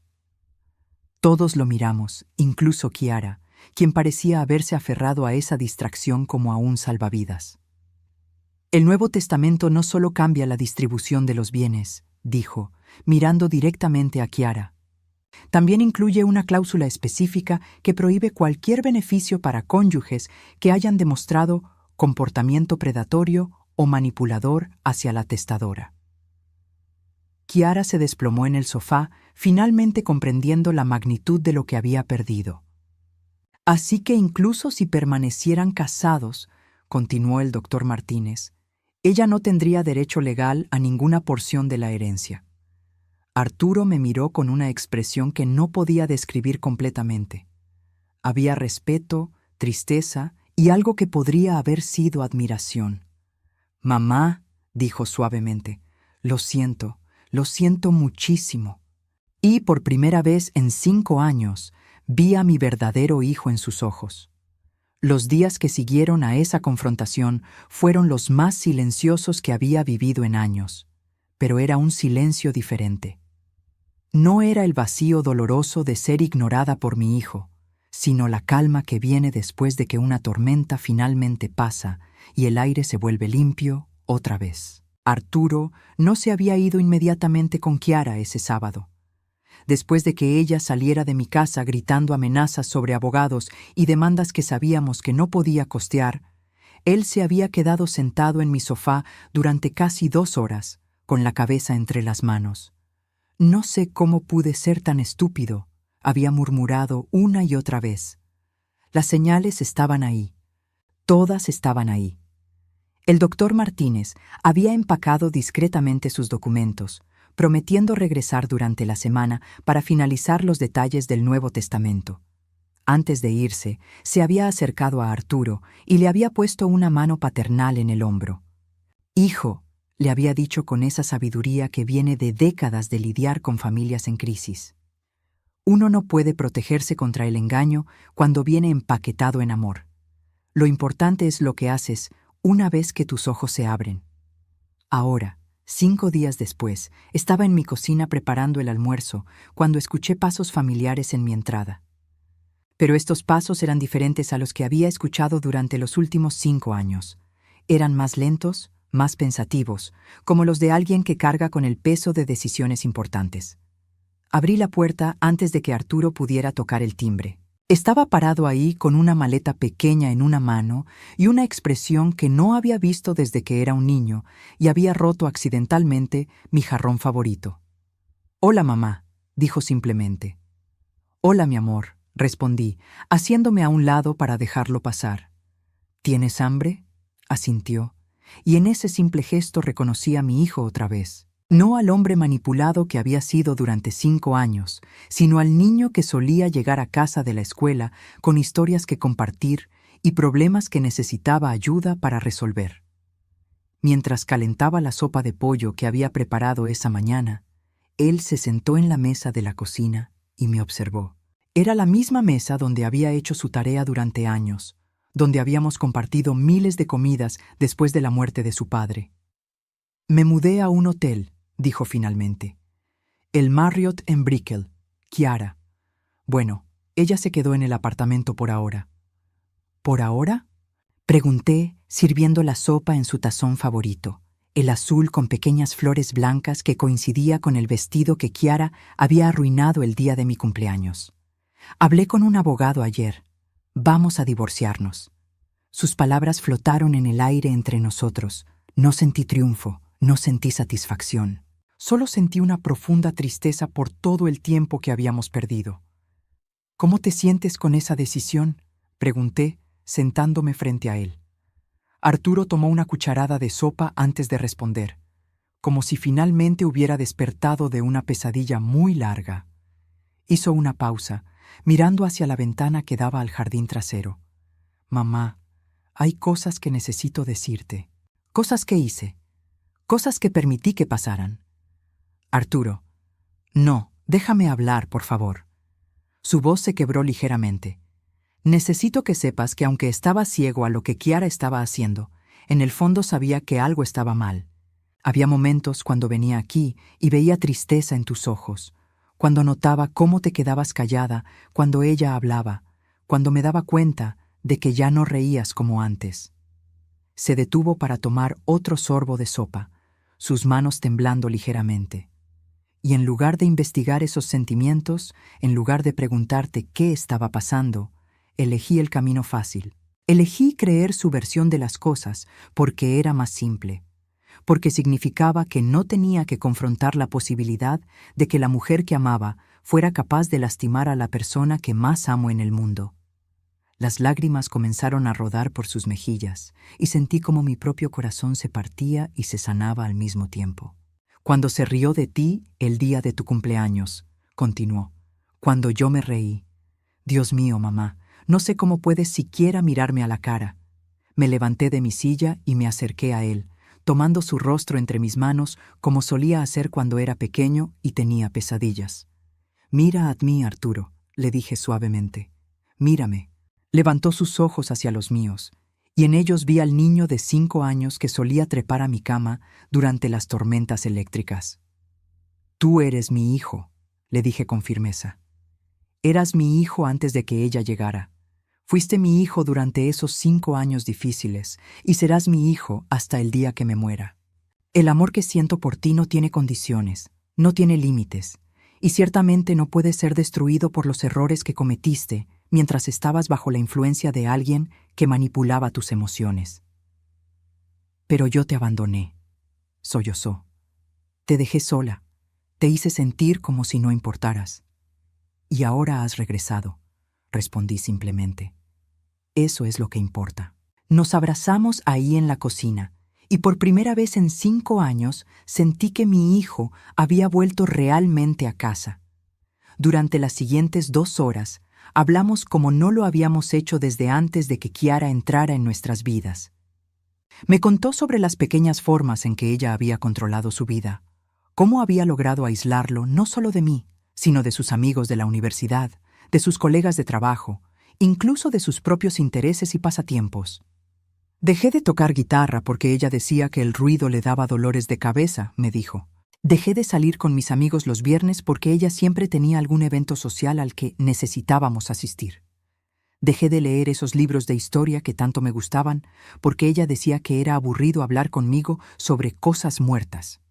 Todos lo miramos, incluso Kiara, quien parecía haberse aferrado a esa distracción como a un salvavidas. «El Nuevo Testamento no solo cambia la distribución de los bienes», dijo, mirando directamente a Kiara. «También incluye una cláusula específica que prohíbe cualquier beneficio para cónyuges que hayan demostrado comportamiento predatorio o manipulador hacia la testadora». Kiara se desplomó en el sofá, finalmente comprendiendo la magnitud de lo que había perdido. «Así que incluso si permanecieran casados», continuó el doctor Martínez, «ella no tendría derecho legal a ninguna porción de la herencia». Arturo me miró con una expresión que no podía describir completamente. Había respeto, tristeza y algo que podría haber sido admiración. «Mamá», dijo suavemente, lo siento muchísimo». Y por primera vez en 5 años vi a mi verdadero hijo en sus ojos. Los días que siguieron a esa confrontación fueron los más silenciosos que había vivido en años, pero era un silencio diferente. No era el vacío doloroso de ser ignorada por mi hijo, sino la calma que viene después de que una tormenta finalmente pasa y el aire se vuelve limpio otra vez. Arturo no se había ido inmediatamente con Kiara ese sábado. Después de que ella saliera de mi casa gritando amenazas sobre abogados y demandas que sabíamos que no podía costear, él se había quedado sentado en mi sofá durante casi 2 horas, con la cabeza entre las manos. «No sé cómo pude ser tan estúpido», había murmurado una y otra vez. Las señales estaban ahí. Todas estaban ahí. El doctor Martínez había empacado discretamente sus documentos, prometiendo regresar durante la semana para finalizar los detalles del Nuevo Testamento. Antes de irse, se había acercado a Arturo y le había puesto una mano paternal en el hombro. «Hijo», le había dicho con esa sabiduría que viene de décadas de lidiar con familias en crisis. Uno no puede protegerse contra el engaño cuando viene empaquetado en amor. Lo importante es lo que haces una vez que tus ojos se abren. Ahora, 5 días después, estaba en mi cocina preparando el almuerzo cuando escuché pasos familiares en mi entrada. Pero estos pasos eran diferentes a los que había escuchado durante los últimos 5 años. Eran más lentos, más pensativos, como los de alguien que carga con el peso de decisiones importantes. Abrí la puerta antes de que Arturo pudiera tocar el timbre. Estaba parado ahí con una maleta pequeña en una mano y una expresión que no había visto desde que era un niño y había roto accidentalmente mi jarrón favorito. «Hola, mamá», dijo simplemente. «Hola, mi amor», respondí, haciéndome a un lado para dejarlo pasar. «¿Tienes hambre?», asintió, y en ese simple gesto reconocí a mi hijo otra vez. No al hombre manipulado que había sido durante 5 años, sino al niño que solía llegar a casa de la escuela con historias que compartir y problemas que necesitaba ayuda para resolver. Mientras calentaba la sopa de pollo que había preparado esa mañana, él se sentó en la mesa de la cocina y me observó. Era la misma mesa donde había hecho su tarea durante años, donde habíamos compartido miles de comidas después de la muerte de su padre. «Me mudé a un hotel», dijo finalmente. «El Marriott en Brickell, Chiara. Bueno, ella se quedó en el apartamento por ahora». «¿Por ahora?», pregunté, sirviendo la sopa en su tazón favorito, el azul con pequeñas flores blancas que coincidía con el vestido que Chiara había arruinado el día de mi cumpleaños. «Hablé con un abogado ayer. Vamos a divorciarnos». Sus palabras flotaron en el aire entre nosotros. No sentí triunfo, no sentí satisfacción. Solo sentí una profunda tristeza por todo el tiempo que habíamos perdido. «¿Cómo te sientes con esa decisión?», pregunté, sentándome frente a él. Arturo tomó una cucharada de sopa antes de responder, como si finalmente hubiera despertado de una pesadilla muy larga. Hizo una pausa, mirando hacia la ventana que daba al jardín trasero. «Mamá, hay cosas que necesito decirte. Cosas que hice. Cosas que permití que pasaran». «Arturo, no, déjame hablar, por favor». Su voz se quebró ligeramente. «Necesito que sepas que aunque estaba ciego a lo que Chiara estaba haciendo, en el fondo sabía que algo estaba mal. Había momentos cuando venía aquí y veía tristeza en tus ojos, cuando notaba cómo te quedabas callada cuando ella hablaba, cuando me daba cuenta de que ya no reías como antes». Se detuvo para tomar otro sorbo de sopa, sus manos temblando ligeramente. Y en lugar de investigar esos sentimientos, en lugar de preguntarte qué estaba pasando, elegí el camino fácil. Elegí creer su versión de las cosas porque era más simple, porque significaba que no tenía que confrontar la posibilidad de que la mujer que amaba fuera capaz de lastimar a la persona que más amo en el mundo. Las lágrimas comenzaron a rodar por sus mejillas y sentí como mi propio corazón se partía y se sanaba al mismo tiempo. «Cuando se rió de ti el día de tu cumpleaños», continuó, «cuando yo me reí. Dios mío, mamá, no sé cómo puedes siquiera mirarme a la cara». Me levanté de mi silla y me acerqué a él, tomando su rostro entre mis manos como solía hacer cuando era pequeño y tenía pesadillas. «Mira a mí, Arturo», le dije suavemente. «Mírame». Levantó sus ojos hacia los míos, y en ellos vi al niño de 5 años que solía trepar a mi cama durante las tormentas eléctricas. «Tú eres mi hijo», le dije con firmeza. «Eras mi hijo antes de que ella llegara. Fuiste mi hijo durante esos 5 años difíciles, y serás mi hijo hasta el día que me muera. El amor que siento por ti no tiene condiciones, no tiene límites, y ciertamente no puede ser destruido por los errores que cometiste mientras estabas bajo la influencia de alguien que manipulaba tus emociones. Pero yo te abandoné», sollozó. «Te dejé sola, te hice sentir como si no importaras. Y ahora has regresado», respondí simplemente. «Eso es lo que importa». Nos abrazamos ahí en la cocina, y por primera vez en 5 años sentí que mi hijo había vuelto realmente a casa. Durante las siguientes 2 horas, hablamos como no lo habíamos hecho desde antes de que Chiara entrara en nuestras vidas. Me contó sobre las pequeñas formas en que ella había controlado su vida, cómo había logrado aislarlo no solo de mí, sino de sus amigos de la universidad, de sus colegas de trabajo, incluso de sus propios intereses y pasatiempos. Dejé de tocar guitarra porque ella decía que el ruido le daba dolores de cabeza, me dijo. Dejé de salir con mis amigos los viernes porque ella siempre tenía algún evento social al que necesitábamos asistir. Dejé de leer esos libros de historia que tanto me gustaban porque ella decía que era aburrido hablar conmigo sobre cosas muertas.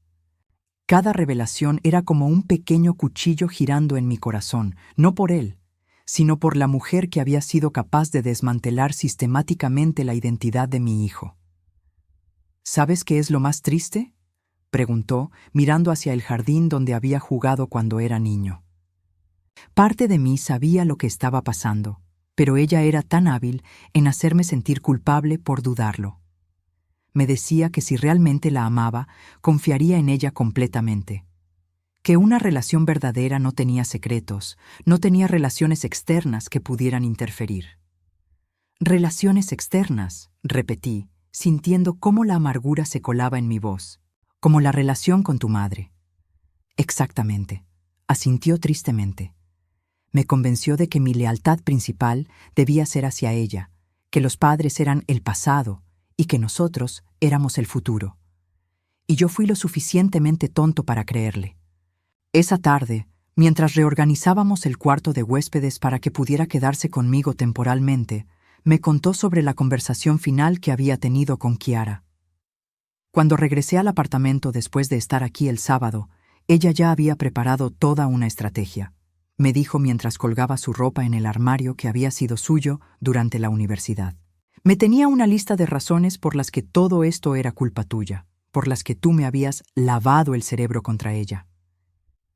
Cada revelación era como un pequeño cuchillo girando en mi corazón, no por él, sino por la mujer que había sido capaz de desmantelar sistemáticamente la identidad de mi hijo. ¿Sabes qué es lo más triste?, preguntó, mirando hacia el jardín donde había jugado cuando era niño. Parte de mí sabía lo que estaba pasando, pero ella era tan hábil en hacerme sentir culpable por dudarlo. Me decía que si realmente la amaba, confiaría en ella completamente. Que una relación verdadera no tenía secretos, no tenía relaciones externas que pudieran interferir. Relaciones externas, repetí, sintiendo cómo la amargura se colaba en mi voz, como la relación con tu madre. Exactamente, asintió tristemente. Me convenció de que mi lealtad principal debía ser hacia ella, que los padres eran el pasado y que nosotros éramos el futuro. Y yo fui lo suficientemente tonto para creerle. Esa tarde, mientras reorganizábamos el cuarto de huéspedes para que pudiera quedarse conmigo temporalmente, me contó sobre la conversación final que había tenido con Kiara. Cuando regresé al apartamento después de estar aquí el sábado, ella ya había preparado toda una estrategia, me dijo mientras colgaba su ropa en el armario que había sido suyo durante la universidad. Me tenía una lista de razones por las que todo esto era culpa tuya, por las que tú me habías lavado el cerebro contra ella.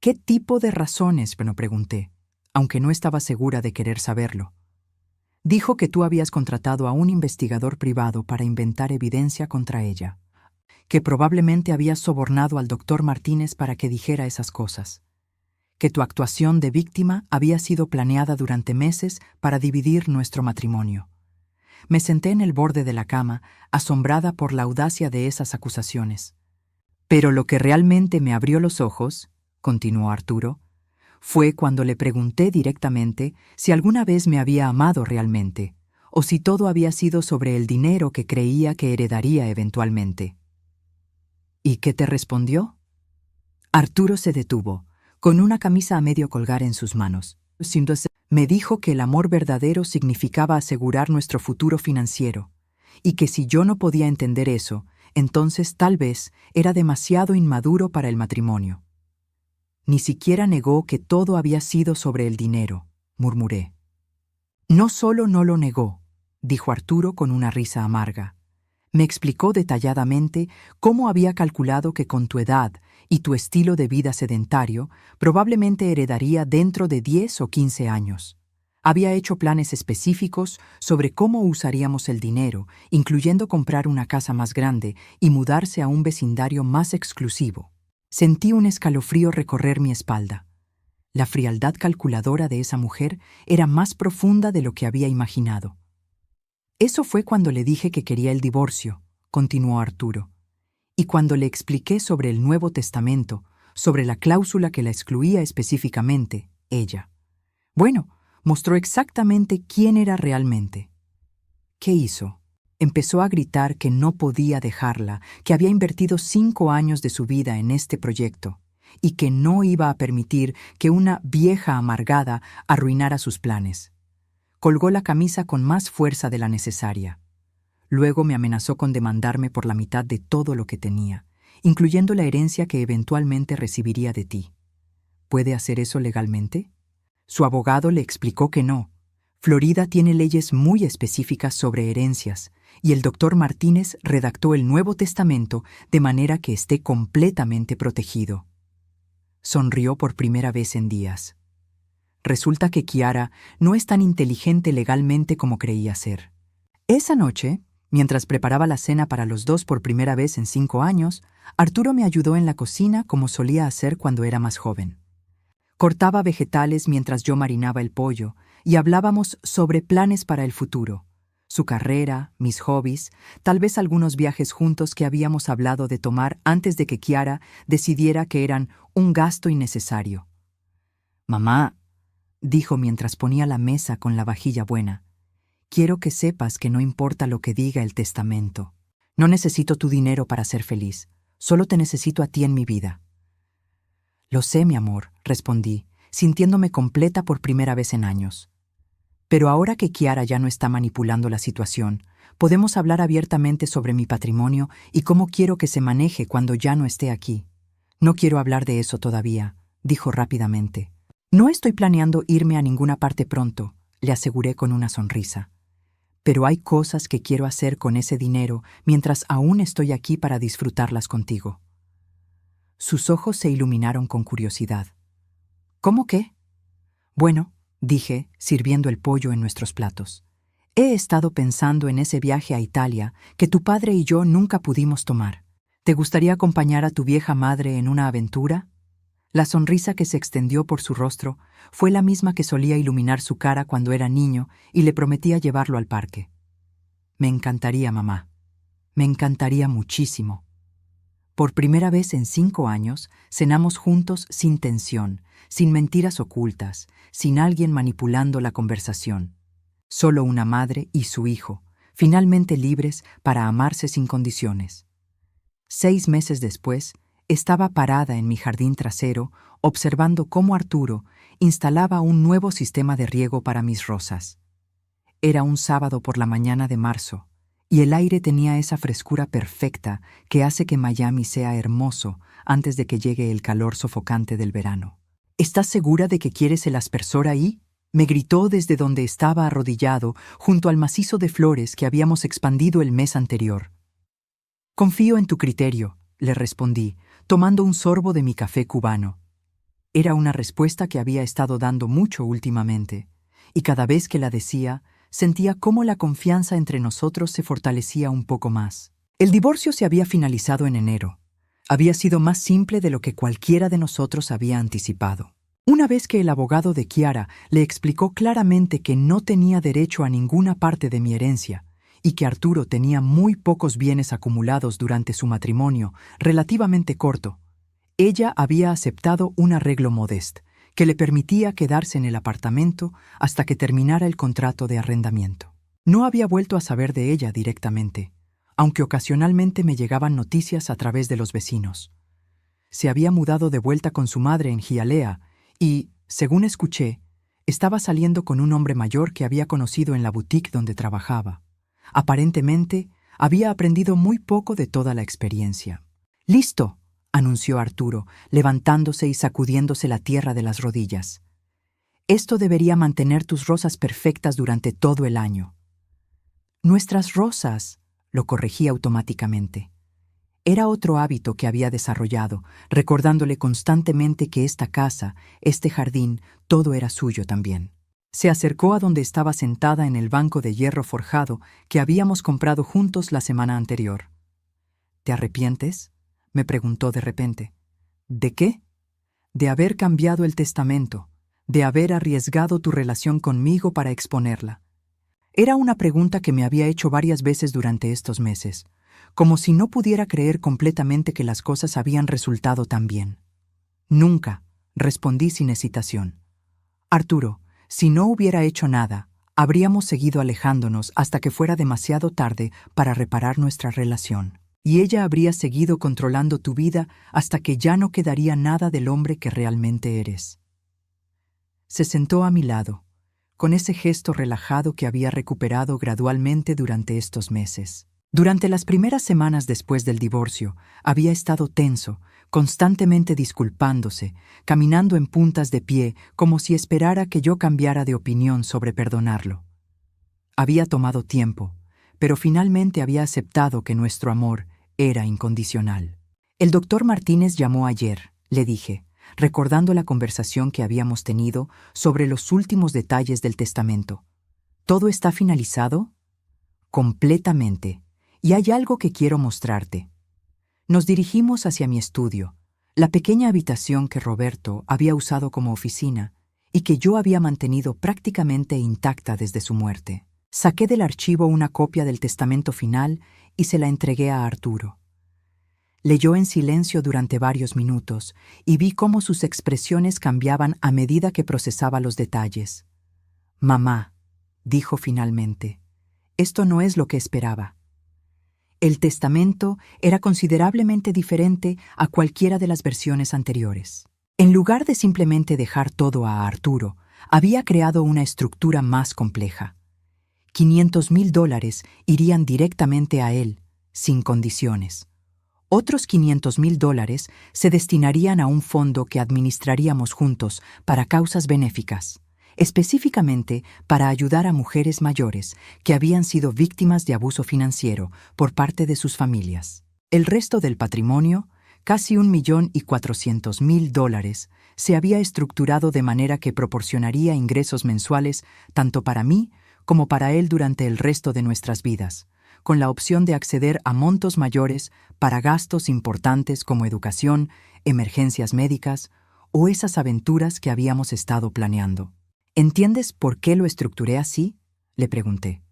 ¿Qué tipo de razones?, me pregunté, aunque no estaba segura de querer saberlo. Dijo que tú habías contratado a un investigador privado para inventar evidencia contra ella, que probablemente habías sobornado al doctor Martínez para que dijera esas cosas, que tu actuación de víctima había sido planeada durante meses para dividir nuestro matrimonio. Me senté en el borde de la cama, asombrada por la audacia de esas acusaciones. Pero lo que realmente me abrió los ojos, continuó Arturo, fue cuando le pregunté directamente si alguna vez me había amado realmente, o si todo había sido sobre el dinero que creía que heredaría eventualmente. ¿Y qué te respondió? Arturo se detuvo, con una camisa a medio colgar en sus manos. Me dijo que el amor verdadero significaba asegurar nuestro futuro financiero, y que si yo no podía entender eso, entonces tal vez era demasiado inmaduro para el matrimonio. Ni siquiera negó que todo había sido sobre el dinero, murmuré. No solo no lo negó, dijo Arturo con una risa amarga. Me explicó detalladamente cómo había calculado que con tu edad y tu estilo de vida sedentario probablemente heredaría dentro de 10 o 15 años. Había hecho planes específicos sobre cómo usaríamos el dinero, incluyendo comprar una casa más grande y mudarse a un vecindario más exclusivo. Sentí un escalofrío recorrer mi espalda. La frialdad calculadora de esa mujer era más profunda de lo que había imaginado. Eso fue cuando le dije que quería el divorcio, continuó Arturo, y cuando le expliqué sobre el Nuevo Testamento, sobre la cláusula que la excluía específicamente, ella. Bueno, mostró exactamente quién era realmente. ¿Qué hizo? Empezó a gritar que no podía dejarla, que había invertido 5 años de su vida en este proyecto, y que no iba a permitir que una vieja amargada arruinara sus planes. Colgó la camisa con más fuerza de la necesaria. Luego me amenazó con demandarme por la mitad de todo lo que tenía, incluyendo la herencia que eventualmente recibiría de ti. ¿Puede hacer eso legalmente? Su abogado le explicó que no. Florida tiene leyes muy específicas sobre herencias, y el doctor Martínez redactó el Nuevo Testamento de manera que esté completamente protegido. Sonrió por primera vez en días. Resulta que Kiara no es tan inteligente legalmente como creía ser. Esa noche, mientras preparaba la cena para los dos por primera vez en 5 años, Arturo me ayudó en la cocina como solía hacer cuando era más joven. Cortaba vegetales mientras yo marinaba el pollo y hablábamos sobre planes para el futuro, Su carrera, mis hobbies, tal vez algunos viajes juntos que habíamos hablado de tomar antes de que Kiara decidiera que eran un gasto innecesario. «Mamá», dijo mientras ponía la mesa con la vajilla buena, «quiero que sepas que no importa lo que diga el testamento. No necesito tu dinero para ser feliz, solo te necesito a ti en mi vida». «Lo sé, mi amor», respondí, sintiéndome completa por primera vez en años. «Pero ahora que Kiara ya no está manipulando la situación, podemos hablar abiertamente sobre mi patrimonio y cómo quiero que se maneje cuando ya no esté aquí». «No quiero hablar de eso todavía», dijo rápidamente. «No estoy planeando irme a ninguna parte pronto», le aseguré con una sonrisa. «Pero hay cosas que quiero hacer con ese dinero mientras aún estoy aquí para disfrutarlas contigo». Sus ojos se iluminaron con curiosidad. «¿Cómo qué?» «Bueno», dije, sirviendo el pollo en nuestros platos. «He estado pensando en ese viaje a Italia que tu padre y yo nunca pudimos tomar. ¿Te gustaría acompañar a tu vieja madre en una aventura?» La sonrisa que se extendió por su rostro fue la misma que solía iluminar su cara cuando era niño y le prometía llevarlo al parque. «Me encantaría, mamá. Me encantaría muchísimo». Por primera vez en 5 años, cenamos juntos sin tensión, sin mentiras ocultas, sin alguien manipulando la conversación. Solo una madre y su hijo, finalmente libres para amarse sin condiciones. 6 meses después, estaba parada en mi jardín trasero, observando cómo Arturo instalaba un nuevo sistema de riego para mis rosas. Era un sábado por la mañana de marzo, y el aire tenía esa frescura perfecta que hace que Miami sea hermoso antes de que llegue el calor sofocante del verano. «¿Estás segura de que quieres el aspersor ahí?», me gritó desde donde estaba arrodillado junto al macizo de flores que habíamos expandido el mes anterior. «Confío en tu criterio», le respondí, tomando un sorbo de mi café cubano. Era una respuesta que había estado dando mucho últimamente, y cada vez que la decía, sentía cómo la confianza entre nosotros se fortalecía un poco más. El divorcio se había finalizado en enero. Había sido más simple de lo que cualquiera de nosotros había anticipado. Una vez que el abogado de Kiara le explicó claramente que no tenía derecho a ninguna parte de mi herencia y que Arturo tenía muy pocos bienes acumulados durante su matrimonio relativamente corto, ella había aceptado un arreglo modesto que le permitía quedarse en el apartamento hasta que terminara el contrato de arrendamiento. No había vuelto a saber de ella directamente, aunque ocasionalmente me llegaban noticias a través de los vecinos. Se había mudado de vuelta con su madre en Hialeah y, según escuché, estaba saliendo con un hombre mayor que había conocido en la boutique donde trabajaba. Aparentemente, había aprendido muy poco de toda la experiencia. «¡Listo!», anunció Arturo, levantándose y sacudiéndose la tierra de las rodillas. «Esto debería mantener tus rosas perfectas durante todo el año». «Nuestras rosas», lo corregí automáticamente. Era otro hábito que había desarrollado, recordándole constantemente que esta casa, este jardín, todo era suyo también. Se acercó a donde estaba sentada en el banco de hierro forjado que habíamos comprado juntos la semana anterior. «¿Te arrepientes?», me preguntó de repente. «¿De qué?». «De haber cambiado el testamento, de haber arriesgado tu relación conmigo para exponerla». Era una pregunta que me había hecho varias veces durante estos meses, como si no pudiera creer completamente que las cosas habían resultado tan bien. «Nunca», respondí sin hesitación. «Arturo, si no hubiera hecho nada, habríamos seguido alejándonos hasta que fuera demasiado tarde para reparar nuestra relación. Y ella habría seguido controlando tu vida hasta que ya no quedaría nada del hombre que realmente eres». Se sentó a mi lado, con ese gesto relajado que había recuperado gradualmente durante estos meses. Durante las primeras semanas después del divorcio, había estado tenso, constantemente disculpándose, caminando en puntas de pie como si esperara que yo cambiara de opinión sobre perdonarlo. Había tomado tiempo, pero finalmente había aceptado que nuestro amor era incondicional. «El doctor Martínez llamó ayer», le dije, recordando la conversación que habíamos tenido sobre los últimos detalles del testamento. «¿Todo está finalizado?» «Completamente. Y hay algo que quiero mostrarte». Nos dirigimos hacia mi estudio, la pequeña habitación que Roberto había usado como oficina y que yo había mantenido prácticamente intacta desde su muerte. Saqué del archivo una copia del testamento final y se la entregué a Arturo. Leyó en silencio durante varios minutos y vi cómo sus expresiones cambiaban a medida que procesaba los detalles. «Mamá», dijo finalmente, «esto no es lo que esperaba». El testamento era considerablemente diferente a cualquiera de las versiones anteriores. En lugar de simplemente dejar todo a Arturo, había creado una estructura más compleja. $500,000 irían directamente a él, sin condiciones. Otros $500,000 se destinarían a un fondo que administraríamos juntos para causas benéficas, específicamente para ayudar a mujeres mayores que habían sido víctimas de abuso financiero por parte de sus familias. El resto del patrimonio, casi $1,400,000, se había estructurado de manera que proporcionaría ingresos mensuales tanto para mí como para él durante el resto de nuestras vidas, con la opción de acceder a montos mayores para gastos importantes como educación, emergencias médicas o esas aventuras que habíamos estado planeando. ¿Entiendes por qué lo estructuré así?, le pregunté.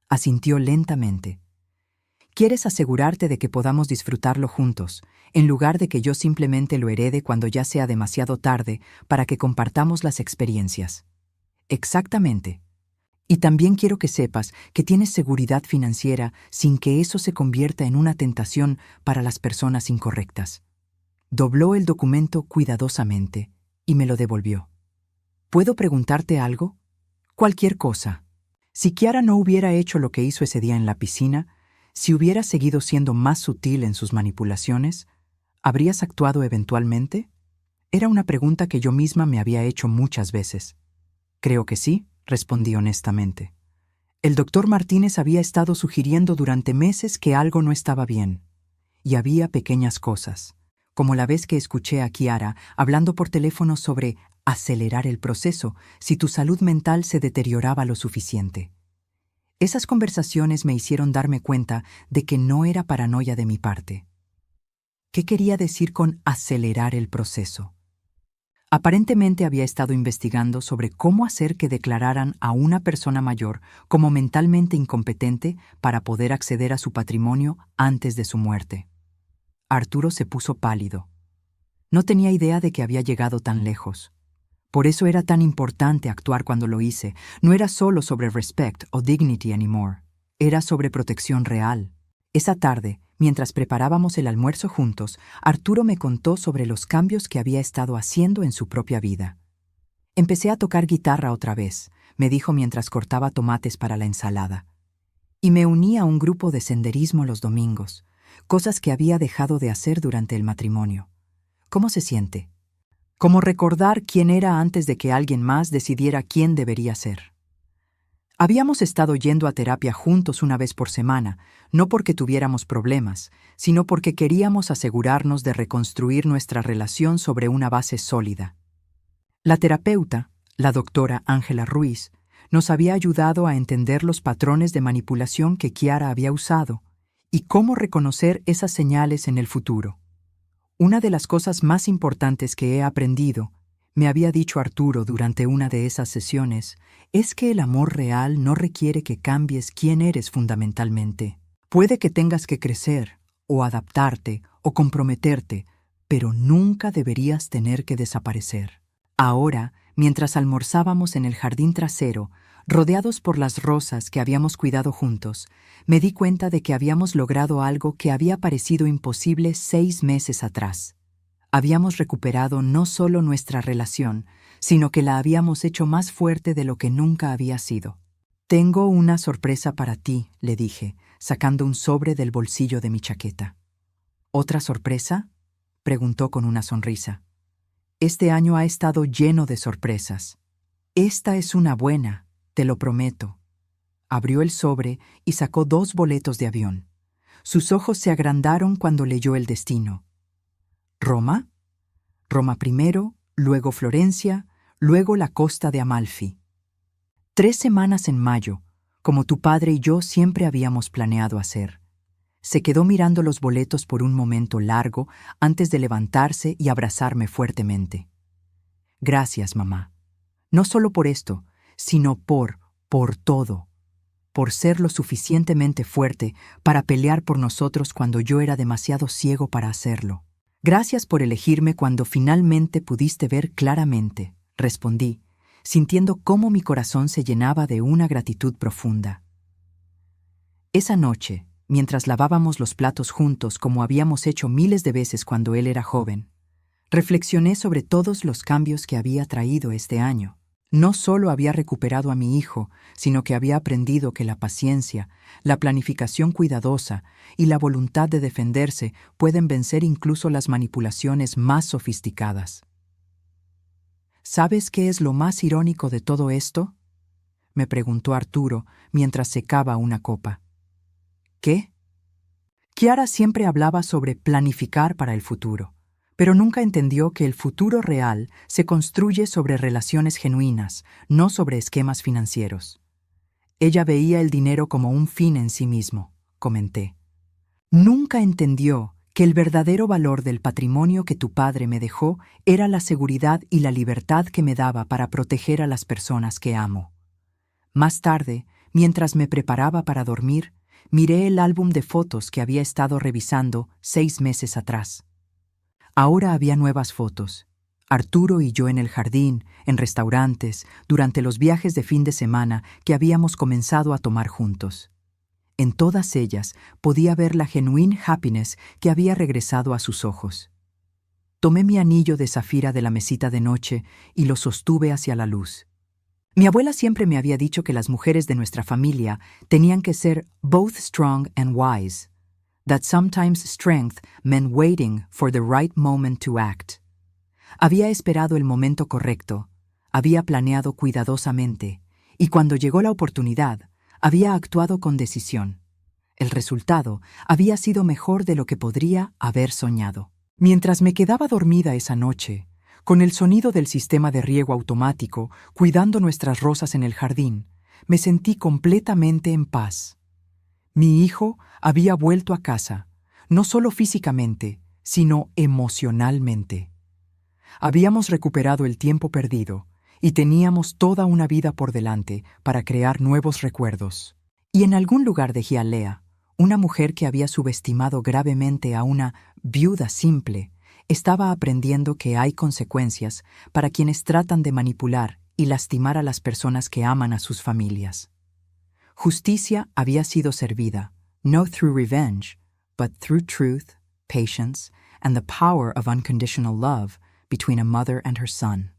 Asintió lentamente. Quieres asegurarte de que podamos disfrutarlo juntos, en lugar de que yo simplemente lo herede cuando ya sea demasiado tarde para que compartamos las experiencias. Exactamente. Y también quiero que sepas que tienes seguridad financiera sin que eso se convierta en una tentación para las personas incorrectas. Dobló el documento cuidadosamente y me lo devolvió. ¿Puedo preguntarte algo? Cualquier cosa. Si Kiara no hubiera hecho lo que hizo ese día en la piscina, si hubiera seguido siendo más sutil en sus manipulaciones, ¿habrías actuado eventualmente? Era una pregunta que yo misma me había hecho muchas veces. Creo que sí, respondí honestamente. El doctor Martínez había estado sugiriendo durante meses que algo no estaba bien. Y había pequeñas cosas, como la vez que escuché a Kiara hablando por teléfono sobre acelerar el proceso si tu salud mental se deterioraba lo suficiente. Esas conversaciones me hicieron darme cuenta de que no era paranoia de mi parte. ¿Qué quería decir con acelerar el proceso? Aparentemente había estado investigando sobre cómo hacer que declararan a una persona mayor como mentalmente incompetente para poder acceder a su patrimonio antes de su muerte. Arturo se puso pálido. No tenía idea de que había llegado tan lejos. Por eso era tan importante actuar cuando lo hice. No era solo sobre respect o dignity anymore. Era sobre protección real. Esa tarde, mientras preparábamos el almuerzo juntos, Arturo me contó sobre los cambios que había estado haciendo en su propia vida. Empecé a tocar guitarra otra vez, me dijo mientras cortaba tomates para la ensalada. Y me uní a un grupo de senderismo los domingos, cosas que había dejado de hacer durante el matrimonio. ¿Cómo se siente? Como recordar quién era antes de que alguien más decidiera quién debería ser. Habíamos estado yendo a terapia juntos una vez por semana, no porque tuviéramos problemas, sino porque queríamos asegurarnos de reconstruir nuestra relación sobre una base sólida. La terapeuta, la doctora Ángela Ruiz, nos había ayudado a entender los patrones de manipulación que Kiara había usado y cómo reconocer esas señales en el futuro. Una de las cosas más importantes que he aprendido, me había dicho Arturo durante una de esas sesiones, es que el amor real no requiere que cambies quién eres fundamentalmente. Puede que tengas que crecer, o adaptarte, o comprometerte, pero nunca deberías tener que desaparecer. Ahora, mientras almorzábamos en el jardín trasero, rodeados por las rosas que habíamos cuidado juntos, me di cuenta de que habíamos logrado algo que había parecido imposible 6 meses atrás. Habíamos recuperado no solo nuestra relación, sino que la habíamos hecho más fuerte de lo que nunca había sido. «Tengo una sorpresa para ti», le dije, sacando un sobre del bolsillo de mi chaqueta. «¿Otra sorpresa?», preguntó con una sonrisa. «Este año ha estado lleno de sorpresas. Esta es una buena, te lo prometo». Abrió el sobre y sacó 2 boletos de avión. Sus ojos se agrandaron cuando leyó el destino. ¿Roma? Roma primero, luego Florencia, luego la costa de Amalfi. 3 semanas en mayo, como tu padre y yo siempre habíamos planeado hacer. Se quedó mirando los boletos por un momento largo antes de levantarse y abrazarme fuertemente. «Gracias, mamá. No solo por esto, sino por todo. por ser lo suficientemente fuerte para pelear por nosotros cuando yo era demasiado ciego para hacerlo. Gracias por elegirme cuando finalmente pudiste ver claramente, respondí, sintiendo cómo mi corazón se llenaba de una gratitud profunda. Esa noche, mientras lavábamos los platos juntos como habíamos hecho miles de veces cuando él era joven, reflexioné sobre todos los cambios que había traído este año. No solo había recuperado a mi hijo, sino que había aprendido que la paciencia, la planificación cuidadosa y la voluntad de defenderse pueden vencer incluso las manipulaciones más sofisticadas. ¿Sabes qué es lo más irónico de todo esto?, me preguntó Arturo mientras secaba una copa. ¿Qué? Kiara siempre hablaba sobre planificar para el futuro, pero nunca entendió que el futuro real se construye sobre relaciones genuinas, no sobre esquemas financieros. Ella veía el dinero como un fin en sí mismo, comenté. Nunca entendió que el verdadero valor del patrimonio que tu padre me dejó era la seguridad y la libertad que me daba para proteger a las personas que amo. Más tarde, mientras me preparaba para dormir, miré el álbum de fotos que había estado revisando 6 meses atrás. Ahora había nuevas fotos. Arturo y yo en el jardín, en restaurantes, durante los viajes de fin de semana que habíamos comenzado a tomar juntos. En todas ellas podía ver la genuine happiness que había regresado a sus ojos. Tomé mi anillo de zafira de la mesita de noche y lo sostuve hacia la luz. Mi abuela siempre me había dicho que las mujeres de nuestra familia tenían que ser both strong and wise. That sometimes strength meant waiting for the right moment to act. Había esperado el momento correcto, había planeado cuidadosamente, y cuando llegó la oportunidad, había actuado con decisión. El resultado había sido mejor de lo que podría haber soñado. Mientras me quedaba dormida esa noche, con el sonido del sistema de riego automático cuidando nuestras rosas en el jardín, me sentí completamente en paz. Mi hijo había vuelto a casa, no solo físicamente, sino emocionalmente. Habíamos recuperado el tiempo perdido y teníamos toda una vida por delante para crear nuevos recuerdos. Y en algún lugar de Hialeah, una mujer que había subestimado gravemente a una viuda simple, estaba aprendiendo que hay consecuencias para quienes tratan de manipular y lastimar a las personas que aman a sus familias. Justicia había sido servida, no through revenge, but through truth, patience, and the power of unconditional love between a mother and her son.